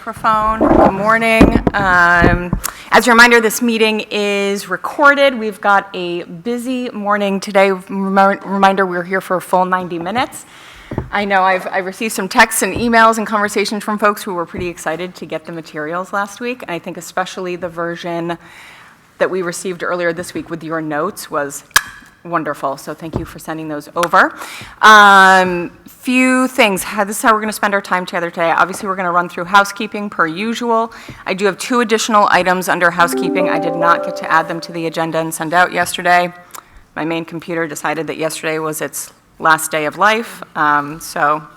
microphone. Good morning. As a reminder, this meeting is recorded. We've got a busy morning today. Reminder, we're here for a full 90 minutes. I know I've received some texts and emails and conversations from folks who were pretty excited to get the materials last week, and I think especially the version that we received earlier this week with your notes was wonderful, so thank you for sending those over. Few things. This is how we're going to spend our time together today. Obviously, we're going to run through housekeeping per usual. I do have 2 additional items under housekeeping. I did not get to add them to the agenda and send out yesterday. My main computer decided that yesterday was its last day of life, so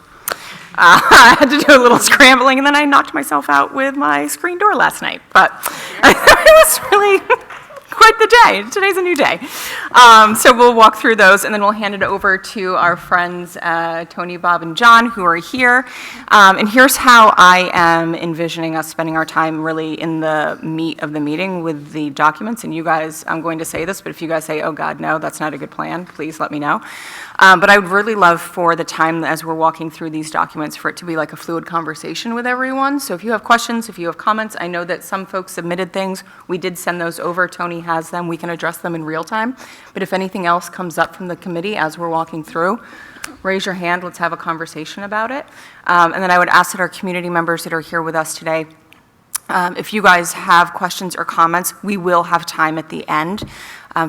I had to do a little scrambling, and then I knocked myself out with my screen door last night, but it was really quite the day. Today's a new day. So we'll walk through those, and then we'll hand it over to our friends, Tony, Bob, and John, who are here. And here's how I am envisioning us spending our time really in the meat of the meeting with the documents. And you guys, I'm going to say this, but if you guys say, oh God, no, that's not a good plan, please let me know. But I would really love for the time as we're walking through these documents for it to be like a fluid conversation with everyone. So if you have questions, if you have comments, I know that some folks submitted things. We did send those over. Tony has them. We can address them in real time. But if anything else comes up from the committee as we're walking through, raise your hand. Let's have a conversation about it. And then I would ask that our community members that are here with us today, if you guys have questions or comments, we will have time at the end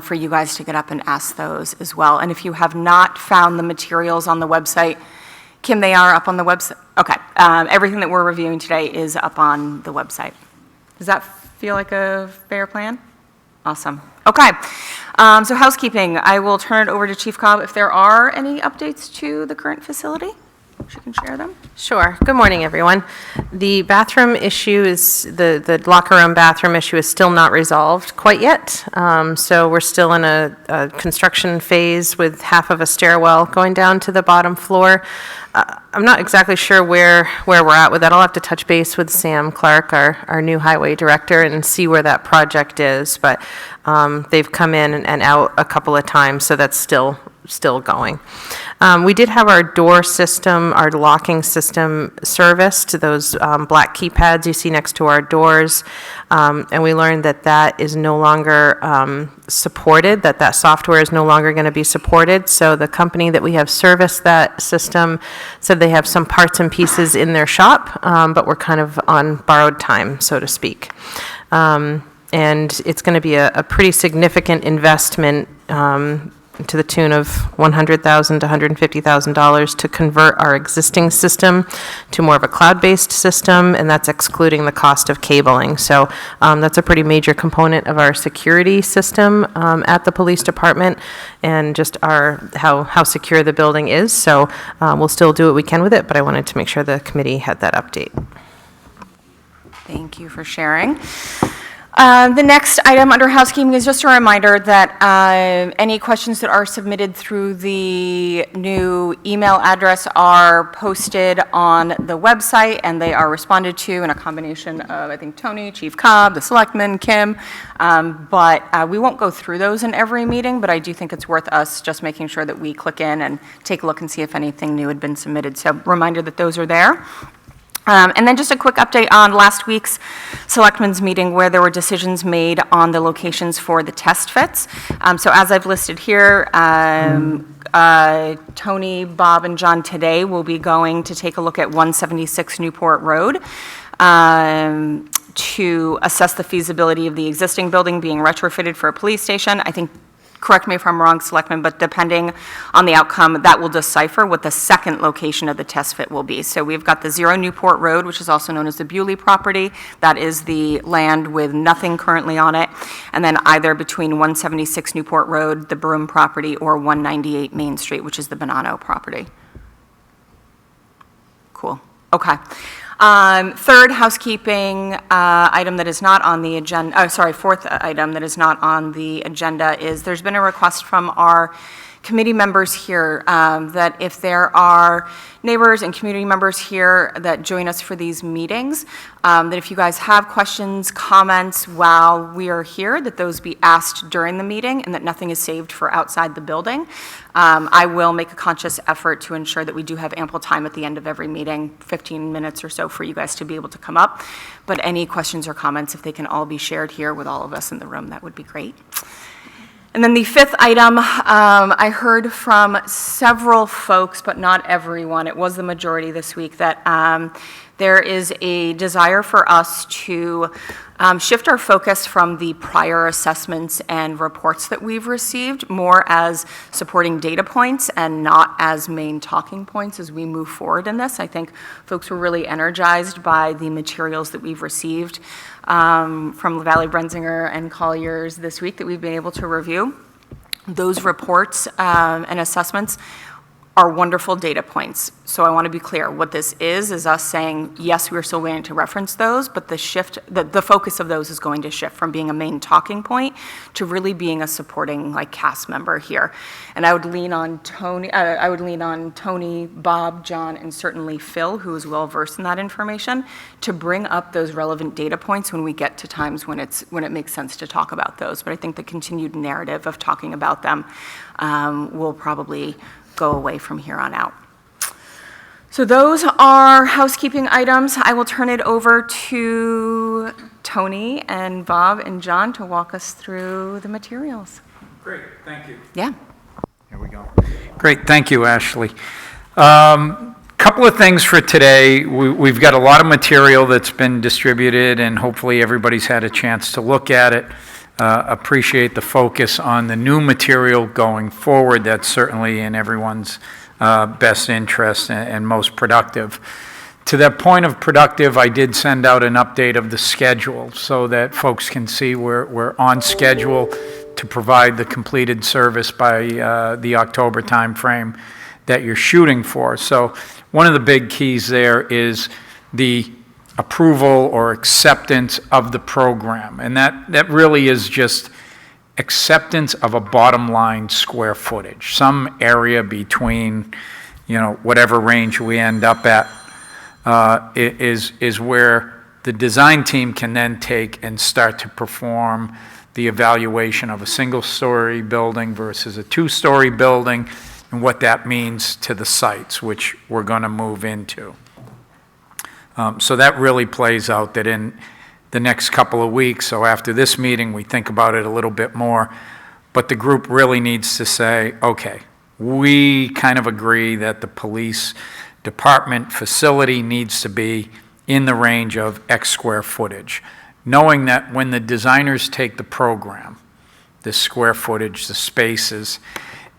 for you guys to get up and ask those as well. And if you have not found the materials on the website, Kim, they are up on the website. Okay, everything that we're reviewing today is up on the website. Does that feel like a fair plan? Awesome. Okay, so housekeeping, I will turn it over to Chief Cobb. If there are any updates to the current facility, she can share them. Sure. Good morning, everyone. The bathroom issue is, the locker room bathroom issue is still not resolved quite yet. So we're still in a construction phase with half of a stairwell going down to the bottom floor. I'm not exactly sure where we're at with that. I'll have to touch base with Sam Clark, our new highway director, and see where that project is. But they've come in and out a couple of times, so that's still going. We did have our door system, our locking system serviced, those black keypads you see next to our doors, and we learned that is no longer supported, that software is no longer going to be supported. So the company that we have serviced that system said they have some parts and pieces in their shop, but we're kind of on borrowed time, so to speak. And it's going to be a pretty significant investment to the tune of $100,000 to $150,000 to convert our existing system to more of a cloud-based system, and that's excluding the cost of cabling. So that's a pretty major component of our security system at the police department, and just how secure the building is. So we'll still do what we can with it, but I wanted to make sure the committee had that update. Thank you for sharing. The next item under housekeeping is just a reminder that any questions that are submitted through the new email address are posted on the website, and they are responded to in a combination of, I think, Tony, Chief Cobb, the Selectmen, Kim, but we won't go through those in every meeting, but I do think it's worth us just making sure that we click in and take a look and see if anything new had been submitted. So reminder that those are there. And then just a quick update on last week's Selectmen's meeting where there were decisions made on the locations for the test fits. So as I've listed here, Tony, Bob, and John today will be going to take a look at 176 Newport Road to assess the feasibility of the existing building being retrofitted for a police station. I think, correct me if I'm wrong, Selectmen, but depending on the outcome, that will decipher what the second location of the test fit will be. So we've got the 0 Newport Road, which is also known as the Bewley property. That is the land with nothing currently on it. And then either between 176 Newport Road, the Broome property, or 198 Main Street, which is the Bonanno property. Cool. Okay. Third housekeeping item that is not on the agenda, fourth item that is not on the agenda is there's been a request from our committee members here, that if there are neighbors and community members here that join us for these meetings, that if you guys have questions, comments while we are here, that those be asked during the meeting and that nothing is saved for outside the building. I will make a conscious effort to ensure that we do have ample time at the end of every meeting, 15 minutes or so for you guys to be able to come up. But any questions or comments, if they can all be shared here with all of us in the room, that would be great. And then the fifth item, I heard from several folks, but not everyone, it was the majority this week, that there is a desire for us to shift our focus from the prior assessments and reports that we've received more as supporting data points and not as main talking points as we move forward in this. I think folks were really energized by the materials that we've received from Valley Brensinger and Colliers this week that we've been able to review. Those reports and assessments are wonderful data points. So I want to be clear, what this is us saying, yes, we're still going to reference those, but the focus of those is going to shift from being a main talking point to really being a supporting cast member here. And I would lean on Tony, Bob, John, and certainly Phil, who is well versed in that information, to bring up those relevant data points when we get to times when it makes sense to talk about those. But I think the continued narrative of talking about them will probably go away from here on out. So those are housekeeping items. I will turn it over to Tony and Bob and John to walk us through the materials. Great, thank you. Yeah. Here we go. Great, thank you, Ashley. Couple of things for today. We've got a lot of material that's been distributed, and hopefully everybody's had a chance to look at it. Appreciate the focus on the new material going forward. That's certainly in everyone's best interest and most productive. To that point of productive, I did send out an update of the schedule so that folks can see we're on schedule to provide the completed service by the October timeframe that you're shooting for. So one of the big keys there is the approval or acceptance of the program. And that really is just acceptance of a bottom line square footage, some area between, whatever range we end up at, is where the design team can then take and start to perform the evaluation of a single-story building versus a two-story building and what that means to the sites, which we're going to move into. So that really plays out that in the next couple of weeks, so after this meeting, we think about it a little bit more, but the group really needs to say, okay, we kind of agree that the police department facility needs to be in the range of X square footage, knowing that when the designers take the program, the square footage, the spaces,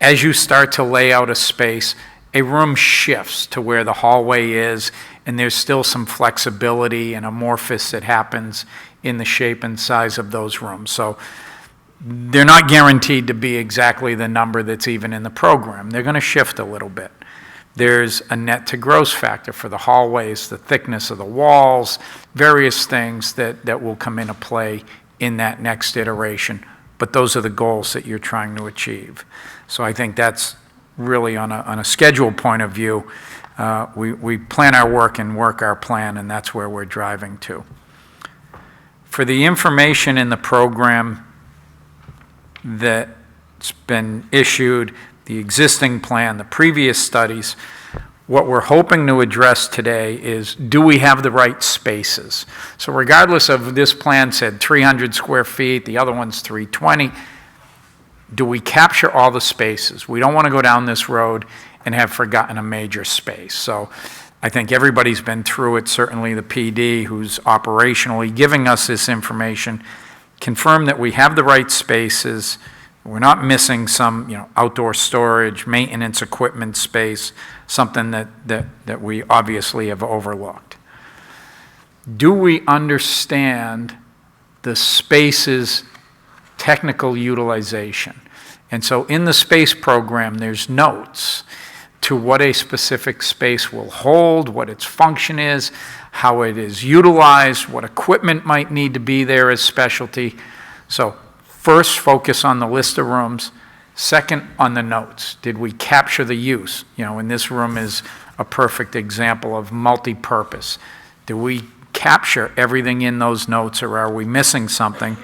as you start to lay out a space, a room shifts to where the hallway is, and there's still some flexibility and amorphous that happens in the shape and size of those rooms. So they're not guaranteed to be exactly the number that's even in the program. They're going to shift a little bit. There's a net to gross factor for the hallways, the thickness of the walls, various things that will come into play in that next iteration. But those are the goals that you're trying to achieve. So I think that's really on a schedule point of view, we plan our work and work our plan, and that's where we're driving to. For the information in the program that's been issued, the existing plan, the previous studies, what we're hoping to address today is, do we have the right spaces? So regardless of this plan said 300 square feet, the other one's 320, do we capture all the spaces? We don't want to go down this road and have forgotten a major space. So I think everybody's been through it, certainly the PD who's operationally giving us this information, confirm that we have the right spaces, we're not missing some outdoor storage, maintenance equipment space, something that we obviously have overlooked. Do we understand the space's technical utilization? And so in the space program, there's notes to what a specific space will hold, what its function is, how it is utilized, what equipment might need to be there as specialty. So first, focus on the list of rooms. Second, on the notes, did we capture the use? You know, and this room is a perfect example of multi-purpose. Do we capture everything in those notes, or are we missing something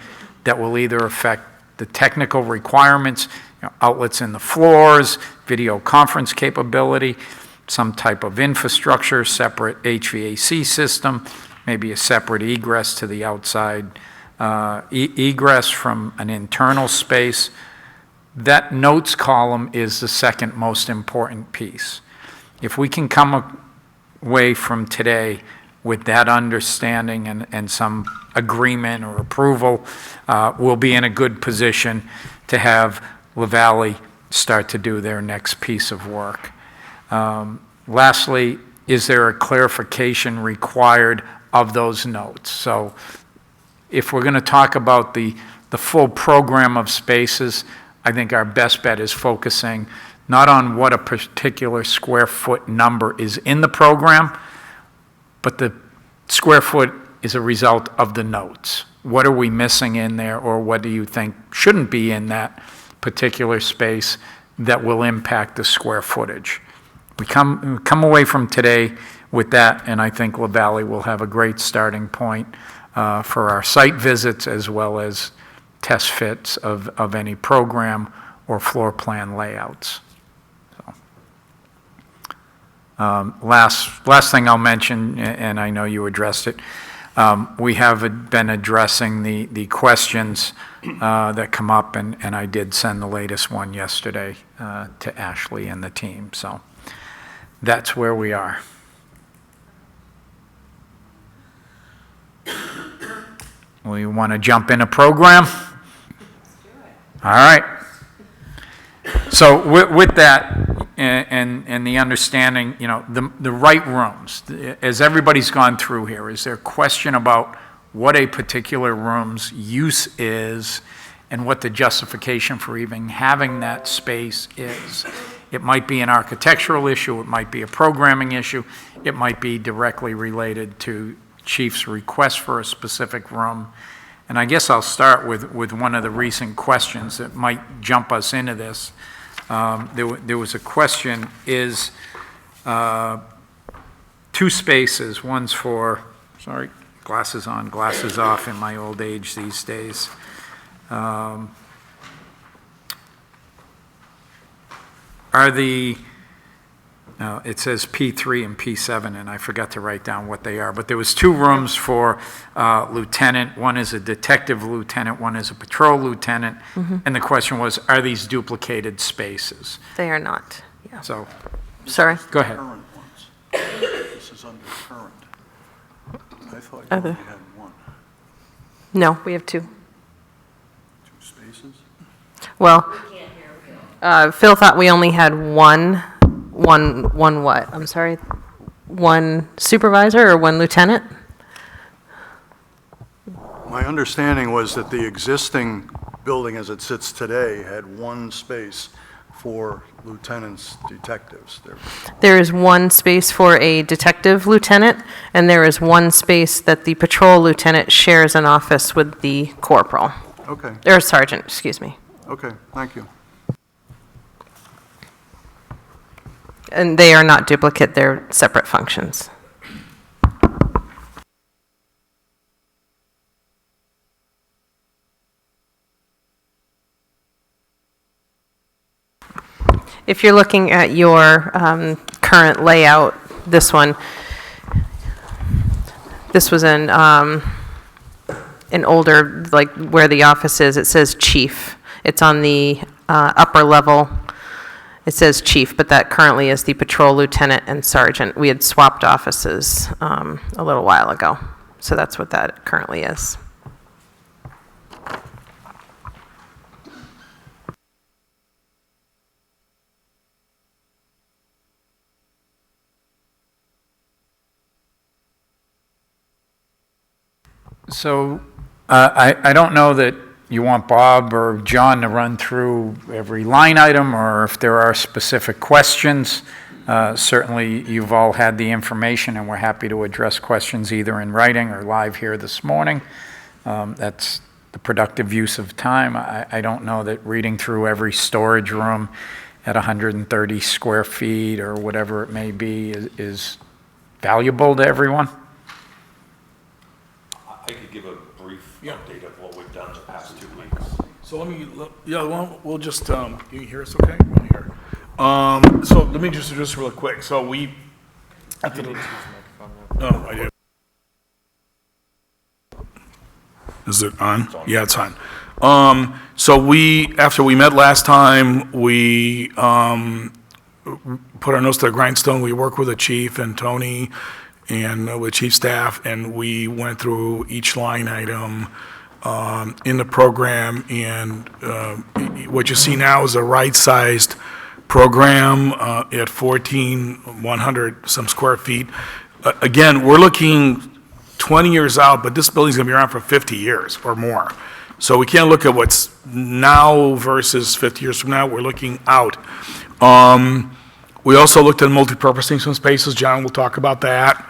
that will either affect the technical requirements, you know, outlets in the floors, video conference capability, some type of infrastructure, separate HVAC system, maybe a separate egress to the outside egress from an internal space? That notes column is the second most important piece. If we can come away from today with that understanding and some agreement or approval, we'll be in a good position to have LaValle start to do their next piece of work. Lastly, is there a clarification required of those notes? So if we're going to talk about the full program of spaces, I think our best bet is focusing not on what a particular square foot number is in the program, but the square foot is a result of the notes. What are we missing in there, or what do you think shouldn't be in that particular space that will impact the square footage? We come away from today with that, and I think LaValle will have a great starting point for our site visits as well as test fits of any program or floor plan layouts. So, last thing I'll mention, and I know you addressed it, we have been addressing the questions that come up, and I did send the latest one yesterday to Ashley and the team. So that's where we are. We want to jump in a program? All right. So with that and the understanding, you know, the right rooms, as everybody's gone through here, is there a question about what a particular room's use is and what the justification for even having that space is? It might be an architectural issue, it might be a programming issue, it might be directly related to Chief's request for a specific room. And I guess I'll start with one of the recent questions that might jump us into this. There was a question, is two spaces, one's for, sorry, glasses on, glasses off in my old age these days. Are the, it says P3 and P7, and I forgot to write down what they are, but there was two rooms for lieutenant. One is a detective lieutenant, one is a patrol lieutenant, and the question was, are these duplicated spaces? They are not, yeah. So, Sorry? go ahead. Current ones. This is under current. I thought you only had one. No, we have two. 2 spaces? Well, Phil thought we only had one what? I'm sorry? One supervisor or one lieutenant? My understanding was that the existing building as it sits today had one space for lieutenants, detectives. There is one space for a detective lieutenant, and there is one space that the patrol lieutenant shares an office with the corporal, Okay, or sergeant, excuse me. okay, thank you. And they are not duplicate, they're separate functions. If you're looking at your current layout, this one, this was an older, like where the office is, it says chief. It's on the upper level. It says chief, but that currently is the patrol lieutenant and sergeant. We had swapped offices a little while ago, so that's what that currently is. So I don't know that you want Bob or John to run through every line item, or if there are specific questions. Certainly, you've all had the information, and we're happy to address questions either in writing or live here this morning. That's the productive use of time. I don't know that reading through every storage room at 130 square feet or whatever it may be is valuable to everyone. I could give a brief update of what we've done the past 2 weeks. So we'll just, can you hear us okay? We're here. So let me just real quick. So we, I did. Is it on? Yeah, it's on. So after we met last time, we, put our nose to the grindstone. We worked with the chief and Tony and with chief staff, and we went through each line item in the program, and what you see now is a right-sized program at 1,100 some square feet. Again, we're looking 20 years out, but this building's gonna be around for 50 years or more. So we can't look at what's now versus 50 years from now, we're looking out. We also looked at multi-purposing some spaces, John will talk about that.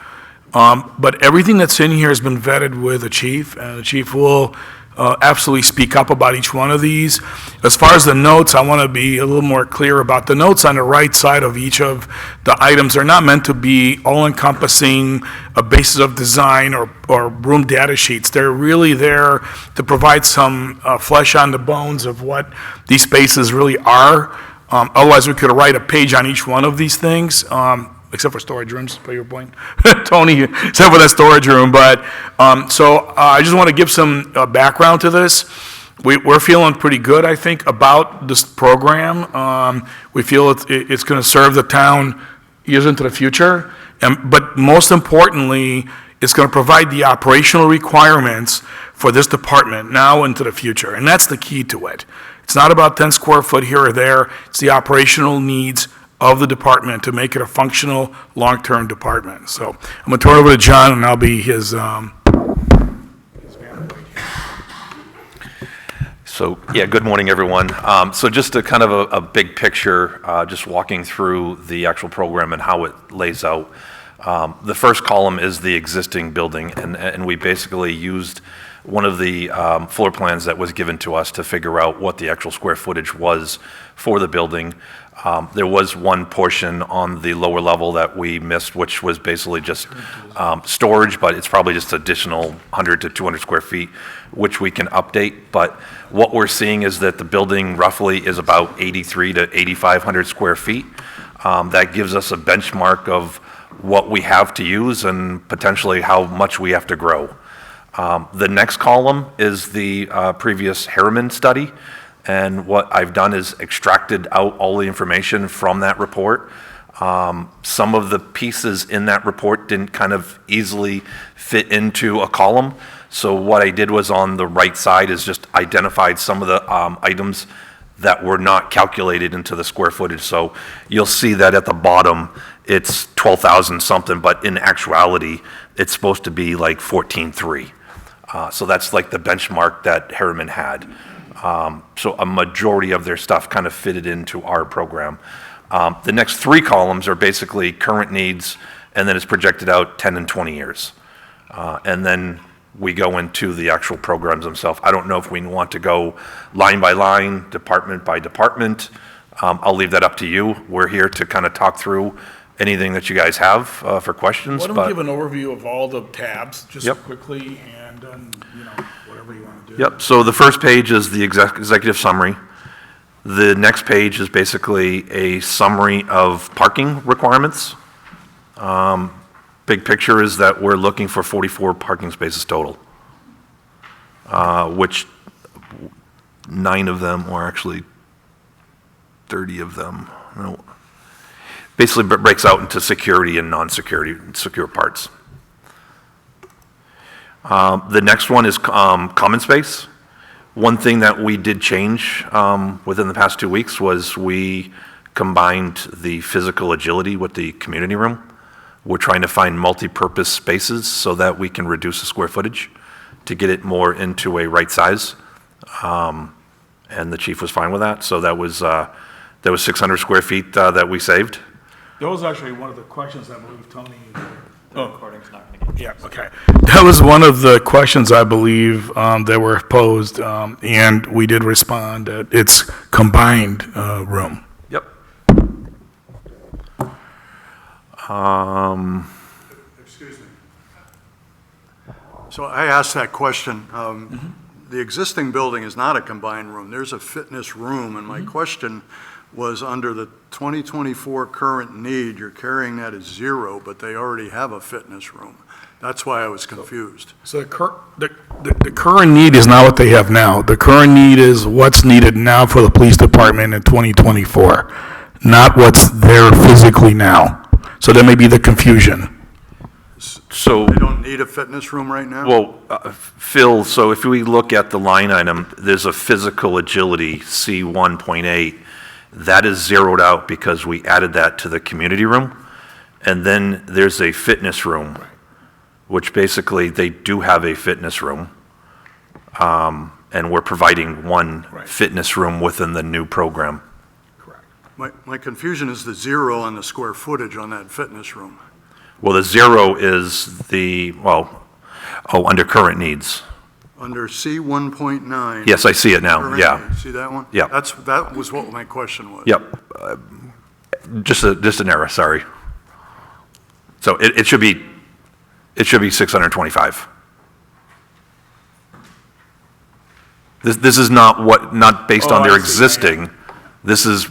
But everything that's in here has been vetted with the chief, and the chief will absolutely speak up about each one of these. As far as the notes, I want to be a little more clear about the notes on the right side of each of the items. They're not meant to be all-encompassing, a basis of design or room data sheets. They're really there to provide some flesh on the bones of what these spaces really are. Otherwise, we could write a page on each one of these things. Except for storage rooms, per your point, Tony, except for that storage room. But, so I just want to give some background to this. We're feeling pretty good, I think, about this program. We feel it's going to serve the town years into the future. But most importantly, it's going to provide the operational requirements for this department now into the future. And that's the key to it. It's not about 10 square foot here or there. It's the operational needs of the department to make it a functional, long-term department. So I'm going to turn it over to John, and I'll be his So, yeah, good morning, everyone. So just a kind of a big picture, just walking through the actual program and how it lays out. The first column is the existing building, and we basically used one of the floor plans that was given to us to figure out what the actual square footage was for the building. There was one portion on the lower level that we missed, which was basically just storage, but it's probably just additional 100 to 200 square feet, which we can update. But what we're seeing is that the building roughly is about 83 to 8,500 square feet. That gives us a benchmark of what we have to use and potentially how much we have to grow. The next column is the previous Harriman study. And what I've done is extracted out all the information from that report. Some of the pieces in that report didn't kind of easily fit into a column. So what I did was on the right side is just identified some of the items that were not calculated into the square footage. So you'll see that at the bottom, it's 12,000 something, but in actuality, it's supposed to be like 14,300. So that's like the benchmark that Harriman had. So a majority of their stuff kind of fitted into our program. The next three columns are basically current needs, and then it's projected out 10 and 20 years. And then we go into the actual programs themselves. I don't know if we want to go line by line, department by department. I'll leave that up to you. We're here to kind of talk through anything that you guys have for questions. Why don't we give an overview of all the tabs, just Yep. quickly, and, whatever you want to do. Yep, so the first page is the executive summary. The next page is basically a summary of parking requirements. Big picture is that we're looking for 44 parking spaces total, which 9 of them, or actually 30 of them, basically breaks out into security and non-security, secure parts. The next one is common space. One thing that we did change within the past 2 weeks was we combined the physical agility with the community room. We're trying to find multi-purpose spaces so that we can reduce the square footage to get it more into a right size. And the chief was fine with that. So that was 600 square feet that we saved. That was actually one of the questions I believe Tony, Yeah, okay. That was one of the questions, I believe, that were posed, and we did respond that it's combined room. Yep. Excuse me. So I asked that question. The existing building is not a combined room. There's a fitness room, and my question was, under the 2024 current need, you're carrying that as 0, but they already have a fitness room. That's why I was confused. So the current need is not what they have now. The current need is what's needed now for the police department in 2024, not what's there physically now. So there may be the confusion. So, They don't need a fitness room right now? well, Phil, so if we look at the line item, there's a physical agility, C1.8. That is zeroed out because we added that to the community room. And then there's a fitness room, which basically they do have a fitness room. And we're providing one fitness room within the new program. My confusion is the 0 on the square footage on that fitness room. Well, the 0 is under current needs. Under C1.9. Yes, I see it now, current yeah. needs. See that one? Yeah. That was what my question was. Yep. Just an error, sorry. So it should be 625. This is not based on Oh, their I see. existing, this is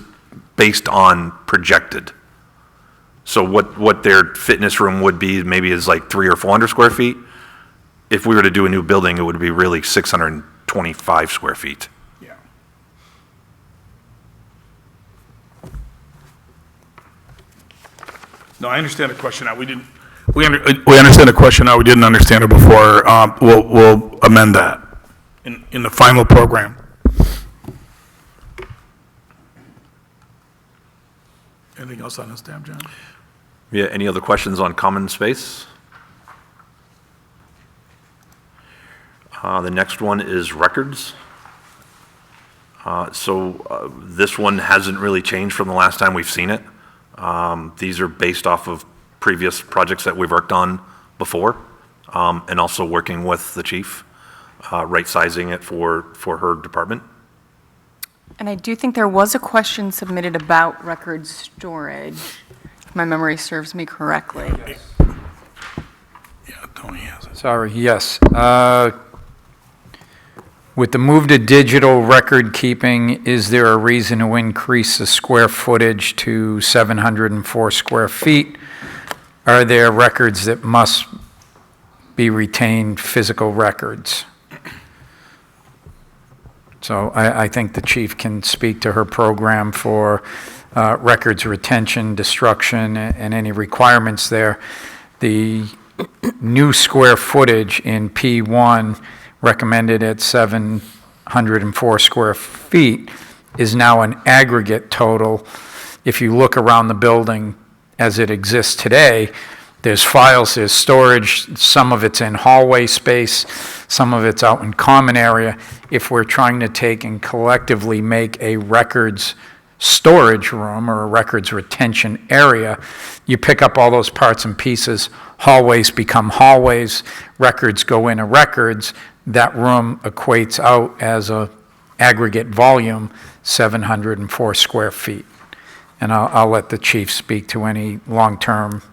based on projected. So what their fitness room would be maybe is like 300 or 400 square feet. If we were to do a new building, it would be really 625 square feet. Yeah. No, I understand the question now. We understand the question now. We didn't understand it before. We'll amend that in the final program. Anything else on this, tab, John? Yeah, any other questions on common space? The next one is records. This one hasn't really changed from the last time we've seen it. These are based off of previous projects that we've worked on before, and also working with the chief, right-sizing it for her department. And I do think there was a question submitted about record storage, if my memory serves me correctly. Yeah, Tony has it. Sorry, yes. With the move to digital record keeping, is there a reason to increase the square footage to 704 square feet? Are there records that must be retained, physical records? So I think the chief can speak to her program for records retention, destruction, and any requirements there. The new square footage in P1 recommended at 704 square feet is now an aggregate total. If you look around the building as it exists today, there's files, there's storage, some of it's in hallway space, some of it's out in common area. If we're trying to take and collectively make a records storage room or a records retention area, you pick up all those parts and pieces, hallways become hallways, records go into records, that room equates out as a aggregate volume, 704 square feet. And I'll let the chief speak to any long-term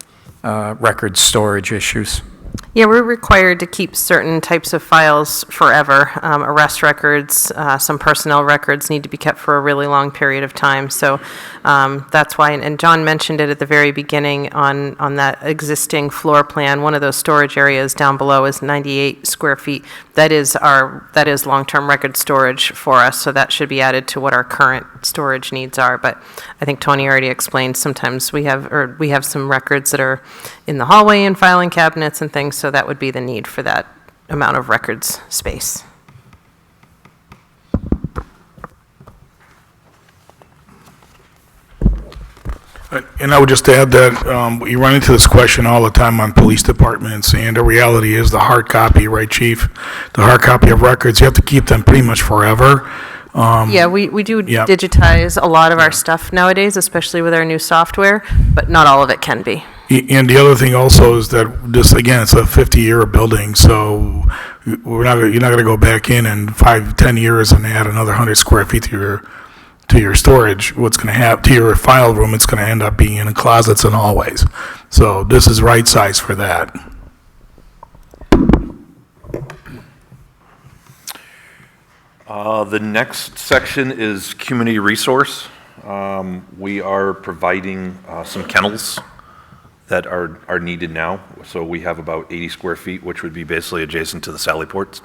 record storage issues. Yeah, we're required to keep certain types of files forever. Arrest records, some personnel records need to be kept for a really long period of time. So that's why, and John mentioned it at the very beginning on that existing floor plan. One of those storage areas down below is 98 square feet. That is long-term record storage for us. So that should be added to what our current storage needs are. But I think Tony already explained. Sometimes we have some records that are in the hallway and filing cabinets and things. So that would be the need for that amount of records space. And I would just add that we run into this question all the time on police departments, and the reality is the hard copy, right, Chief? The hard copy of records, you have to keep them pretty much forever. Yeah, we do digitize a lot of our stuff nowadays, especially with our new software, but not all of it can be. And the other thing also is that this, again, it's a 50-year building, so you're not going to go back in 5, 10 years and add another 100 square feet to your storage. What's going to happen to your file room, it's going to end up being in closets and hallways. So this is right size for that. The next section is community resource. We are providing some kennels that are needed now. So we have about 80 square feet, which would be basically adjacent to the sally ports.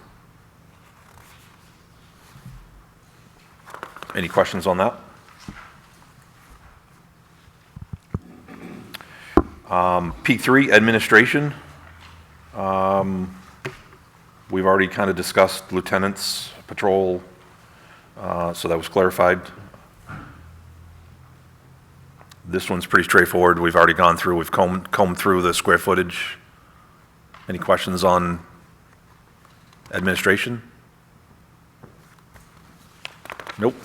Any questions on that? P3, administration. We've already kind of discussed lieutenants, patrol, so that was clarified. This one's pretty straightforward. We've already gone through, we've combed through the square footage. Any questions on administration? Nope.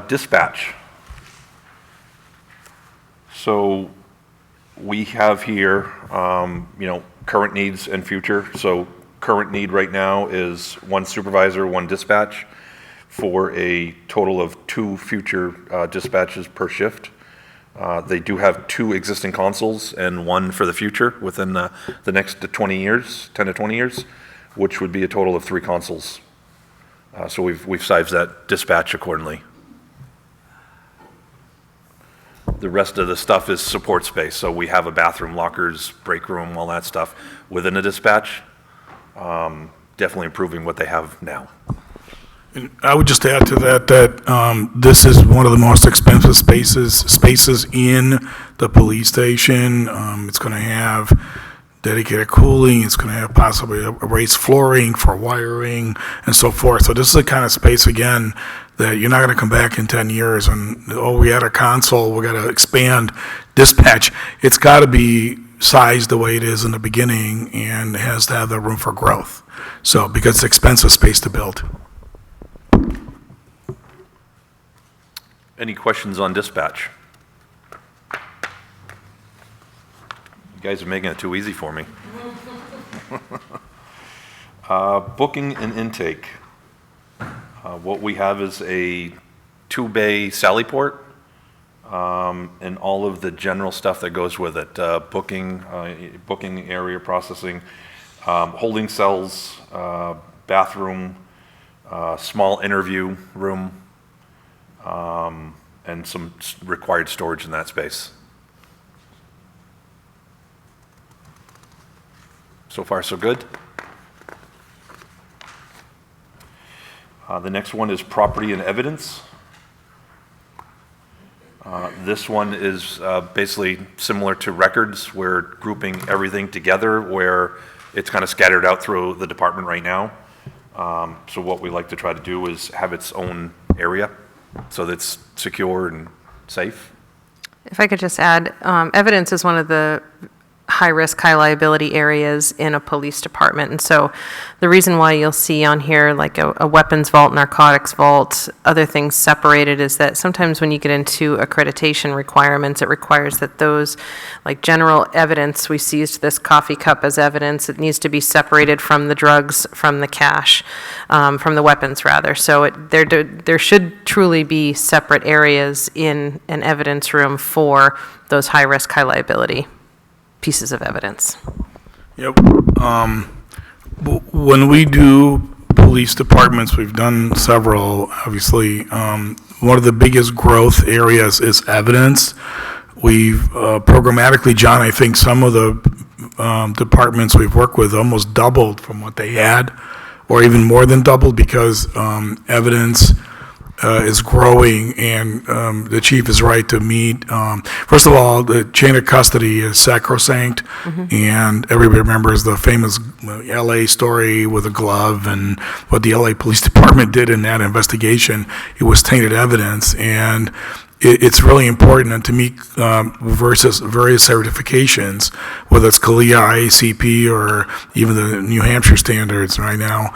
Dispatch. So we have here, current needs and future. So current need right now is 1 supervisor, 1 dispatch, for a total of 2 future dispatches per shift. They do have 2 existing consoles and 1 for the future within the next 20 years, 10 to 20 years, which would be a total of 3 consoles. So we've sized that dispatch accordingly. The rest of the stuff is support space. So we have a bathroom, lockers, break room, all that stuff within a dispatch. Definitely improving what they have now. And I would just add to that this is one of the most expensive spaces in the police station. It's going to have dedicated cooling. It's going to have possibly a raised flooring for wiring and so forth. So this is the kind of space, again, that you're not going to come back in 10 years and, we had a console, we got to expand dispatch. It's got to be sized the way it is in the beginning, and it has to have the room for growth. So, because it's expensive space to build. Any questions on dispatch? You guys are making it too easy for me. Booking and intake. What we have is a 2-bay sally port, and all of the general stuff that goes with it. Booking area processing, holding cells, bathroom, small interview room, and some required storage in that space. So far, so good. The next one is property and evidence. This one is basically similar to records. We're grouping everything together where it's kind of scattered out through the department right now. So what we like to try to do is have its own area so that it's secure and safe. If I could just add, evidence is one of the high-risk, high-liability areas in a police department. And so the reason why you'll see on here like a weapons vault, narcotics vault, other things separated is that sometimes when you get into accreditation requirements, it requires that those, like general evidence, we seized this coffee cup as evidence, it needs to be separated from the drugs, from the cash, from the weapons rather. So there should truly be separate areas in an evidence room for those high-risk, high-liability pieces of evidence. Yep. When we do police departments, we've done several, obviously. One of the biggest growth areas is evidence. We've programmatically, John, I think some of the departments we've worked with almost doubled from what they had, or even more than doubled, because evidence is growing, and the chief is right to meet. First of all, the chain of custody is sacrosanct, and everybody remembers the famous LA story with a glove and what the LA Police Department did in that investigation. It was tainted evidence, and it's really important to meet versus various certifications, whether it's Colliers, IACP, or even the New Hampshire standards right now.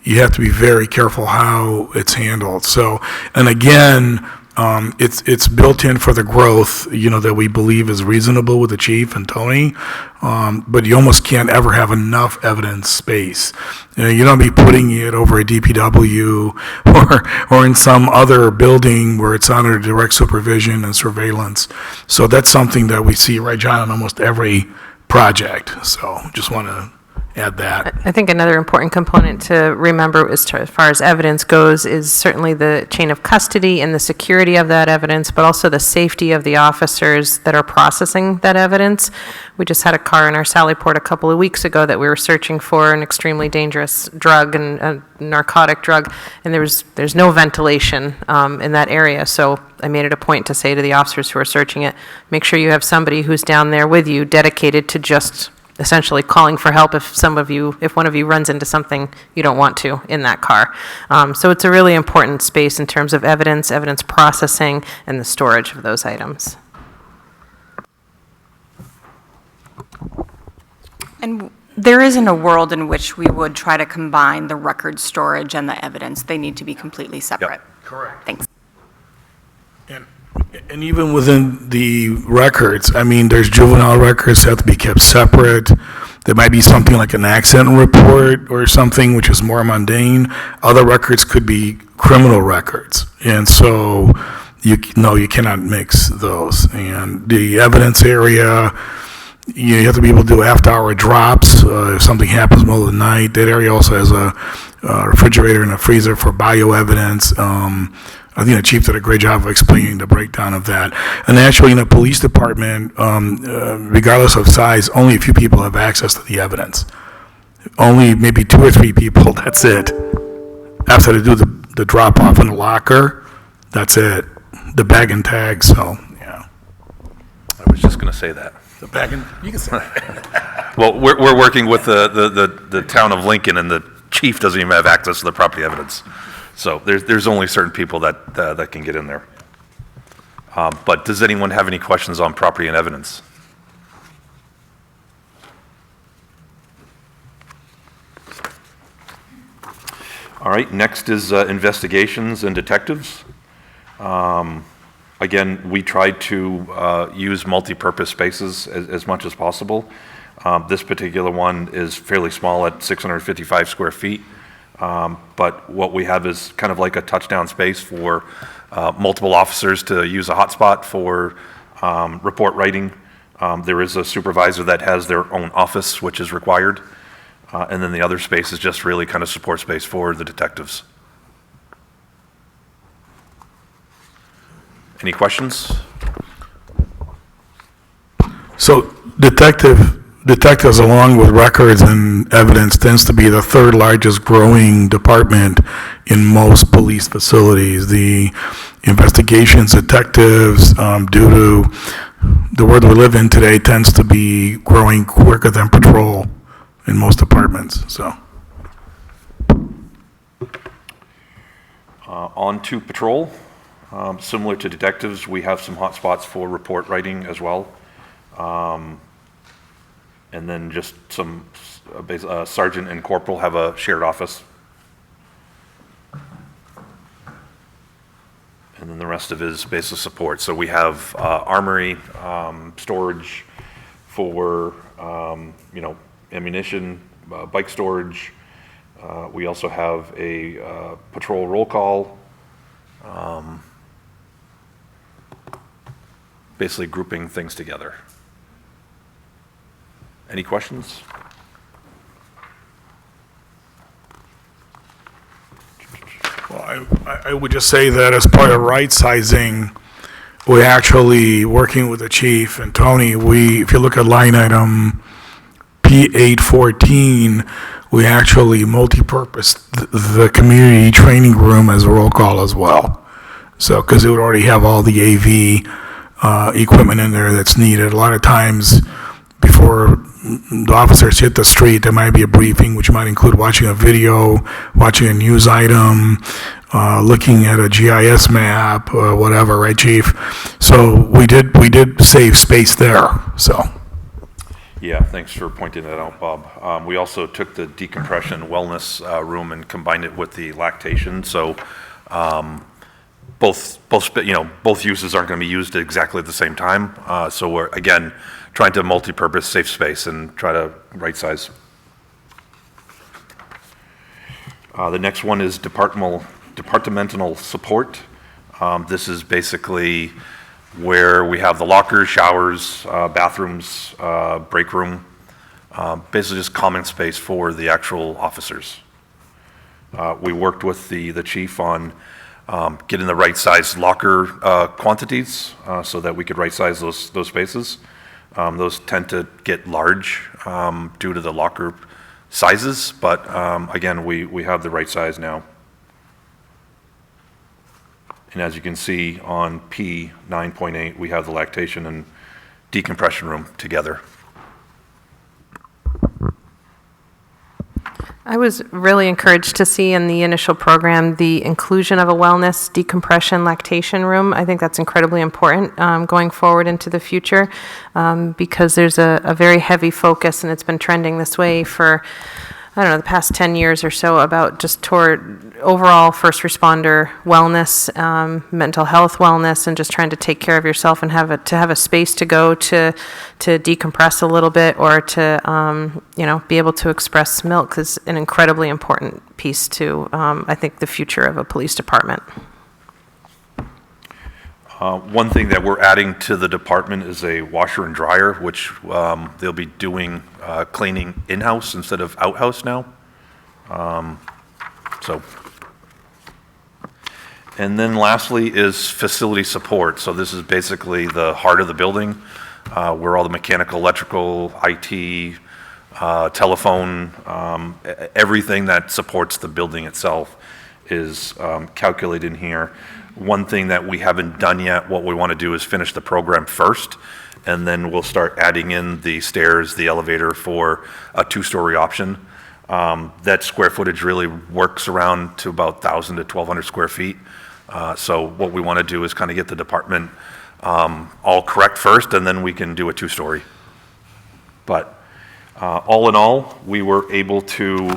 You have to be very careful how it's handled. So, and again, It's built in for the growth, that we believe is reasonable with the chief and Tony, but you almost can't ever have enough evidence space. You don't be putting it over a DPW or in some other building where it's under direct supervision and surveillance. So that's something that we see, right, John, on almost every project. So just want to add that. I think another important component to remember as far as evidence goes is certainly the chain of custody and the security of that evidence, but also the safety of the officers that are processing that evidence. We just had a car in our Sally Port a couple of weeks ago that we were searching for an extremely dangerous drug and a narcotic drug, and there's no ventilation in that area. So I made it a point to say to the officers who are searching it, make sure you have somebody who's down there with you dedicated to just essentially calling for help if one of you runs into something you don't want to in that car. So it's a really important space in terms of evidence processing, and the storage of those items. And there isn't a world in which we would try to combine the record storage and the evidence. They need to be completely separate. Correct. Thanks. And even within the records, there's juvenile records that have to be kept separate. There might be something like an accident report or something which is more mundane. Other records could be criminal records. And so, you cannot mix those. And the evidence area, you have to be able to do after-hour drops. If something happens in the middle of the night, that area also has a refrigerator and a freezer for bioevidence. I think the chief did a great job of explaining the breakdown of that. And actually, in a police department, regardless of size, only a few people have access to the evidence. Only maybe 2 or 3 people, that's it. After they do the drop-off in the locker, that's it. The bag and tag, so, yeah. I was just going to say that. The bag and, you can say that. Well, we're working with the town of Lincoln, and the chief doesn't even have access to the property evidence. So there's only certain people that can get in there. But does anyone have any questions on property and evidence? All right, next is investigations and detectives. Again, we tried to use multi-purpose spaces as much as possible. This particular one is fairly small at 655 square feet. But what we have is kind of like a touchdown space for multiple officers to use a hotspot for report writing. There is a supervisor that has their own office, which is required. And then the other space is just really kind of support space for the detectives. Any questions? So detectives, along with records and evidence, tends to be the 3rd largest growing department in most police facilities. The investigations detectives, due to the world we live in today, tends to be growing quicker than patrol in most departments. So, on to patrol. Similar to detectives, we have some hot spots for report writing as well. And then just some sergeant and corporal have a shared office. And then the rest of it is basic support. So we have armory, storage for, ammunition, bike storage. We also have a patrol roll call. Basically grouping things together. Any questions? well, I would just say that as part of right sizing, we're actually working with the chief and Tony. If you look at line item P814, we actually multi-purposed the community training room as a roll call as well. So, because it would already have all the AV equipment in there that's needed. A lot of times, before the officers hit the street, there might be a briefing, which might include watching a video, watching a news item, looking at a GIS map, or whatever, right, Chief? So we did save space there, so. Yeah, thanks for pointing that out, Bob. We also took the decompression wellness room and combined it with the lactation. So both uses aren't going to be used exactly at the same time. So we're, again, trying to multi-purpose safe space and try to right size. The next one is departmental support. This is basically where we have the lockers, showers, bathrooms, break room, basically just common space for the actual officers. We worked with the chief on getting the right size locker quantities so that we could right size those spaces. Those tend to get large due to the locker sizes, but again, we have the right size now. And as you can see on P 9.8, we have the lactation and decompression room together. I was really encouraged to see in the initial program the inclusion of a wellness decompression lactation room. I think that's incredibly important going forward into the future because there's a very heavy focus, and it's been trending this way for, I don't know, the past 10 years or so, about just toward overall first responder wellness, mental health wellness, and just trying to take care of yourself and have a space to go to decompress a little bit, or to be able to express milk is an incredibly important piece to I think the future of a police department. One thing that we're adding to the department is a washer and dryer, which they'll be doing cleaning in-house instead of out-house now. And then lastly is facility support. So this is basically the heart of the building, where all the mechanical, electrical, IT, telephone, everything that supports the building itself is calculated in here. One thing that we haven't done yet, what we want to do is finish the program first, and then we'll start adding in the stairs, the elevator for a 2-story option. That square footage really works around to about 1,000 to 1,200 square feet. So what we want to do is kind of get the department all correct first, and then we can do a 2-story. But all in all, we were able to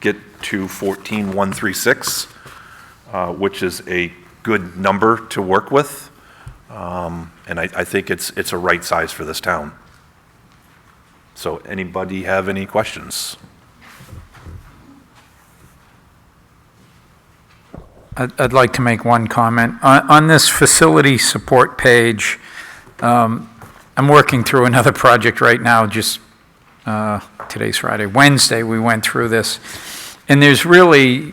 get to 14,136. Which is a good number to work with, and I think it's a right size for this town. So anybody have any questions? I'd like to make one comment. On this facility support page, I'm working through another project right now, just today's Friday. Wednesday, we went through this, and there's really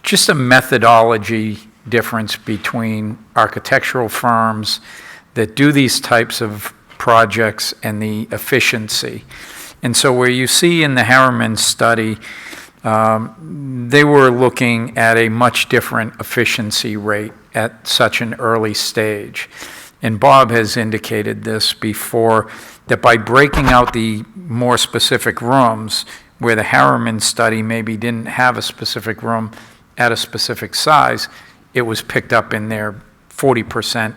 just a methodology difference between architectural firms that do these types of projects and the efficiency. And so where you see in the Harriman study, they were looking at a much different efficiency rate at such an early stage. And Bob has indicated this before, that by breaking out the more specific rooms, where the Harriman study maybe didn't have a specific room at a specific size, it was picked up in their 40%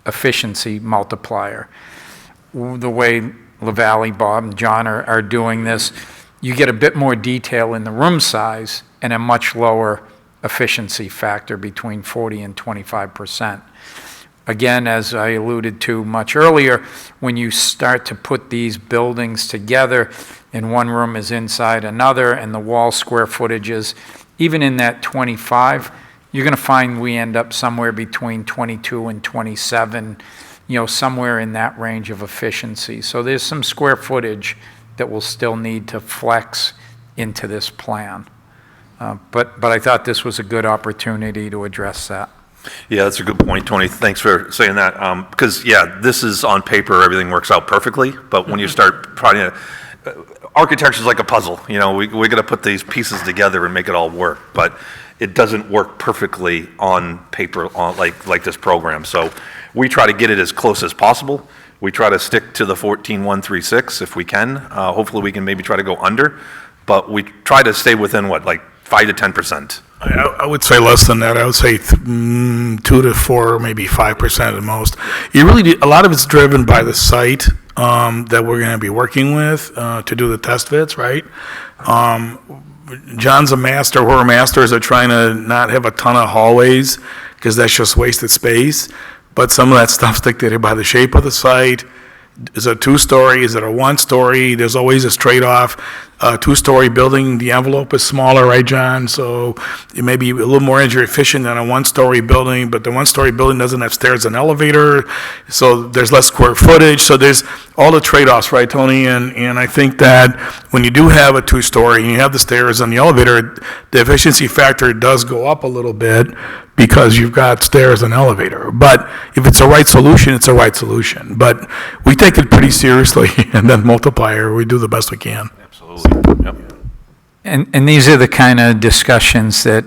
efficiency multiplier. The way LaValle, Bob, and John are doing this, you get a bit more detail in the room size and a much lower efficiency factor between 40 and 25%. Again, as I alluded to much earlier, when you start to put these buildings together and one room is inside another and the wall square footages, even in that 25, you're going to find we end up somewhere between 22 and 27, somewhere in that range of efficiency. So there's some square footage that will still need to flex into this plan. But I thought this was a good opportunity to address that. Yeah, that's a good point, Tony. Thanks for saying that. Because, this is on paper, everything works out perfectly, but when you start trying to, architecture is like a puzzle. We got to put these pieces together and make it all work, but it doesn't work perfectly on paper like this program. So we try to get it as close as possible. We try to stick to the 14,136 if we can. Hopefully we can maybe try to go under, but we try to stay within 5 to 10%. I would say less than that. I would say 2 to 4, maybe 5% at the most. A lot of it's driven by the site that we're going to be working with to do the test fits, right? John's a master. We're masters at trying to not have a ton of hallways because that's just wasted space. But some of that stuff's dictated by the shape of the site. Is it a two-story? Is it a one-story? There's always this trade-off. A two-story building, the envelope is smaller, right, John? So it may be a little more energy efficient than a one-story building, but the one-story building doesn't have stairs and elevator, so there's less square footage. So there's all the trade-offs, right, Tony? And I think that when you do have a two-story and you have the stairs and the elevator, the efficiency factor does go up a little bit because you've got stairs and elevator. But if it's a right solution, it's a right solution. But we take it pretty seriously, and then multiplier, we do the best we can. Absolutely, yep. And these are the kind of discussions that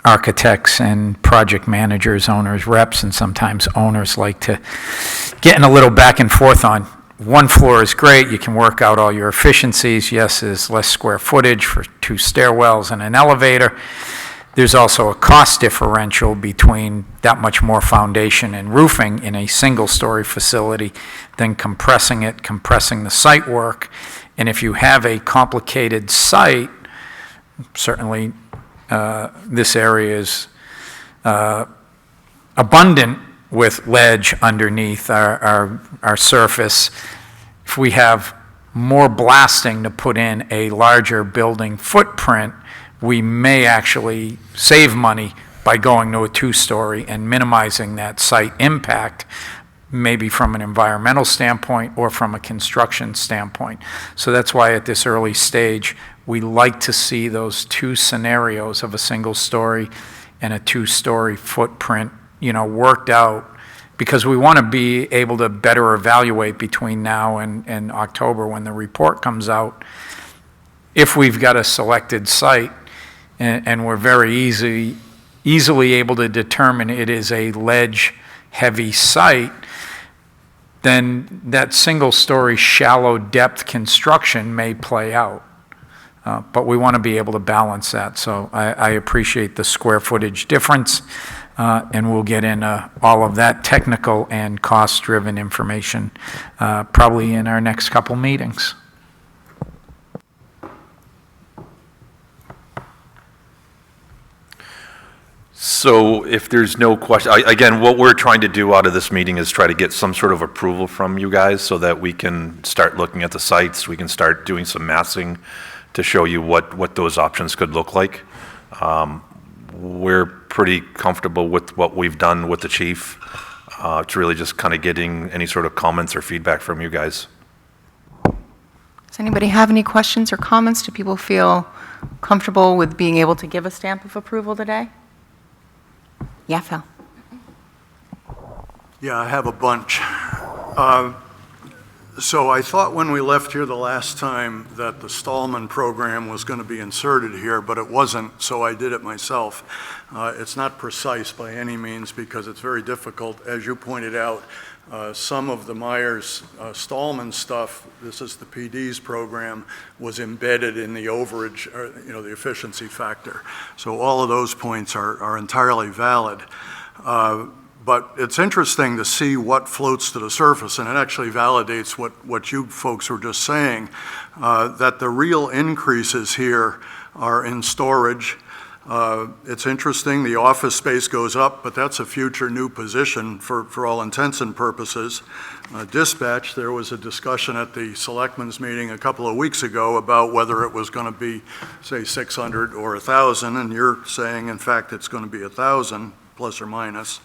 architects and project managers, owners, reps, and sometimes owners like to get in a little back and forth on. One floor is great, you can work out all your efficiencies. Yes, there's less square footage for two stairwells and an elevator. There's also a cost differential between that much more foundation and roofing in a single-story facility than compressing the site work. And if you have a complicated site, certainly this area is abundant with ledge underneath our surface. If we have more blasting to put in a larger building footprint, we may actually save money by going to a two-story and minimizing that site impact, maybe from an environmental standpoint or from a construction standpoint. So that's why at this early stage, we like to see those two scenarios of a single story and a two-story footprint, worked out, because we want to be able to better evaluate between now and October when the report comes out. If we've got a selected site and we're very easily able to determine it is a ledge-heavy site, then that single-story shallow depth construction may play out. But we want to be able to balance that. So I appreciate the square footage difference, and we'll get into all of that technical and cost-driven information probably in our next couple meetings. So if there's no question, again, what we're trying to do out of this meeting is try to get some sort of approval from you guys so that we can start looking at the sites, we can start doing some massing to show you what those options could look like. We're pretty comfortable with what we've done with the chief. It's really just kind of getting any sort of comments or feedback from you guys. Does anybody have any questions or comments? Do people feel comfortable with being able to give a stamp of approval today? Yeah, Phil. Yeah, I have a bunch. So I thought when we left here the last time that the Stallman program was going to be inserted here, but it wasn't, so I did it myself. It's not precise by any means because it's very difficult. As you pointed out, some of the Myers Stallman stuff, this is the PD's program, was embedded in the overage, or, the efficiency factor. So all of those points are entirely valid. But it's interesting to see what floats to the surface, and it actually validates what you folks were just saying, that the real increases here are in storage. It's interesting, the office space goes up, but that's a future new position for all intents and purposes. Dispatch, there was a discussion at the Selectmen's meeting a couple of weeks ago about whether it was going to be, say, 600 or 1,000, and you're saying, in fact, it's going to be 1,000, plus or minus.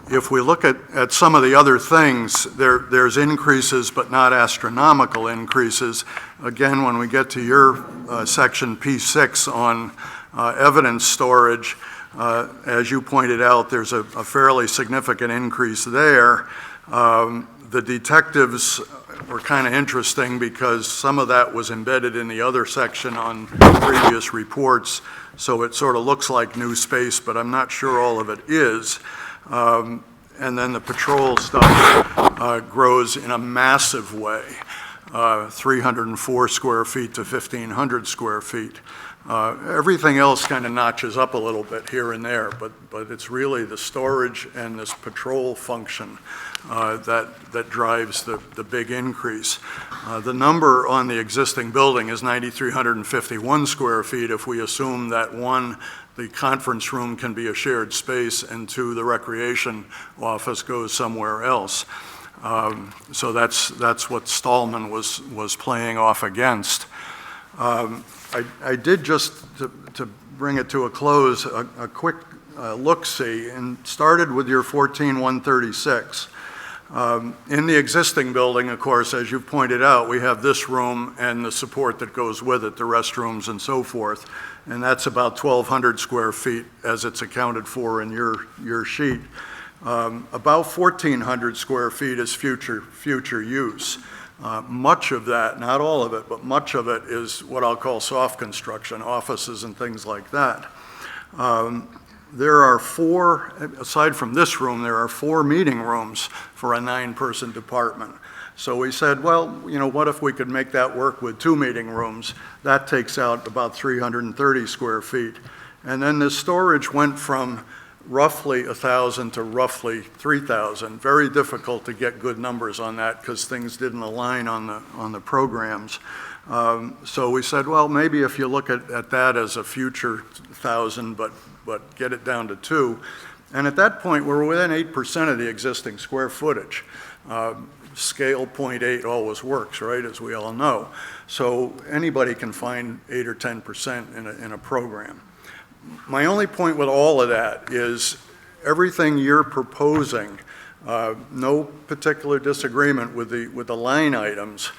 If we look at some of the other things, there's increases, but not astronomical increases. Again, when we get to your section P6 on evidence storage, as you pointed out, there's a fairly significant increase there. The detectives were kind of interesting because some of that was embedded in the other section on previous reports, so it sort of looks like new space, but I'm not sure all of it is. And then the patrol stuff grows in a massive way. 304 square feet to 1,500 square feet. Everything else kind of notches up a little bit here and there, but it's really the storage and this patrol function that drives the big increase. The number on the existing building is 9,351 square feet if we assume that one, the conference room can be a shared space, and two, the recreation office goes somewhere else. So that's what Stallman was playing off against. I did, just to bring it to a close, a quick look-see, and started with your 14,136. In the existing building, of course, as you pointed out, we have this room and the support that goes with it, the restrooms and so forth, and that's about 1,200 square feet as it's accounted for in your sheet. About 1,400 square feet is future use. Much of that, not all of it, but much of it is what I'll call soft construction, offices and things like that. There are four, aside from this room, there are four meeting rooms for a 9-person department. So we said, well, you know, what if we could make that work with 2 meeting rooms? That takes out about 330 square feet. And then the storage went from roughly 1,000 to roughly 3,000. Very difficult to get good numbers on that because things didn't align on the programs. So we said, well, maybe if you look at that as a future 1,000, but get it down to 2. And at that point, we're within 8% of the existing square footage. Scale 0.8 always works, right, as we all know. So anybody can find 8 or 10% in a program. My only point with all of that is everything you're proposing, no particular disagreement with the line items.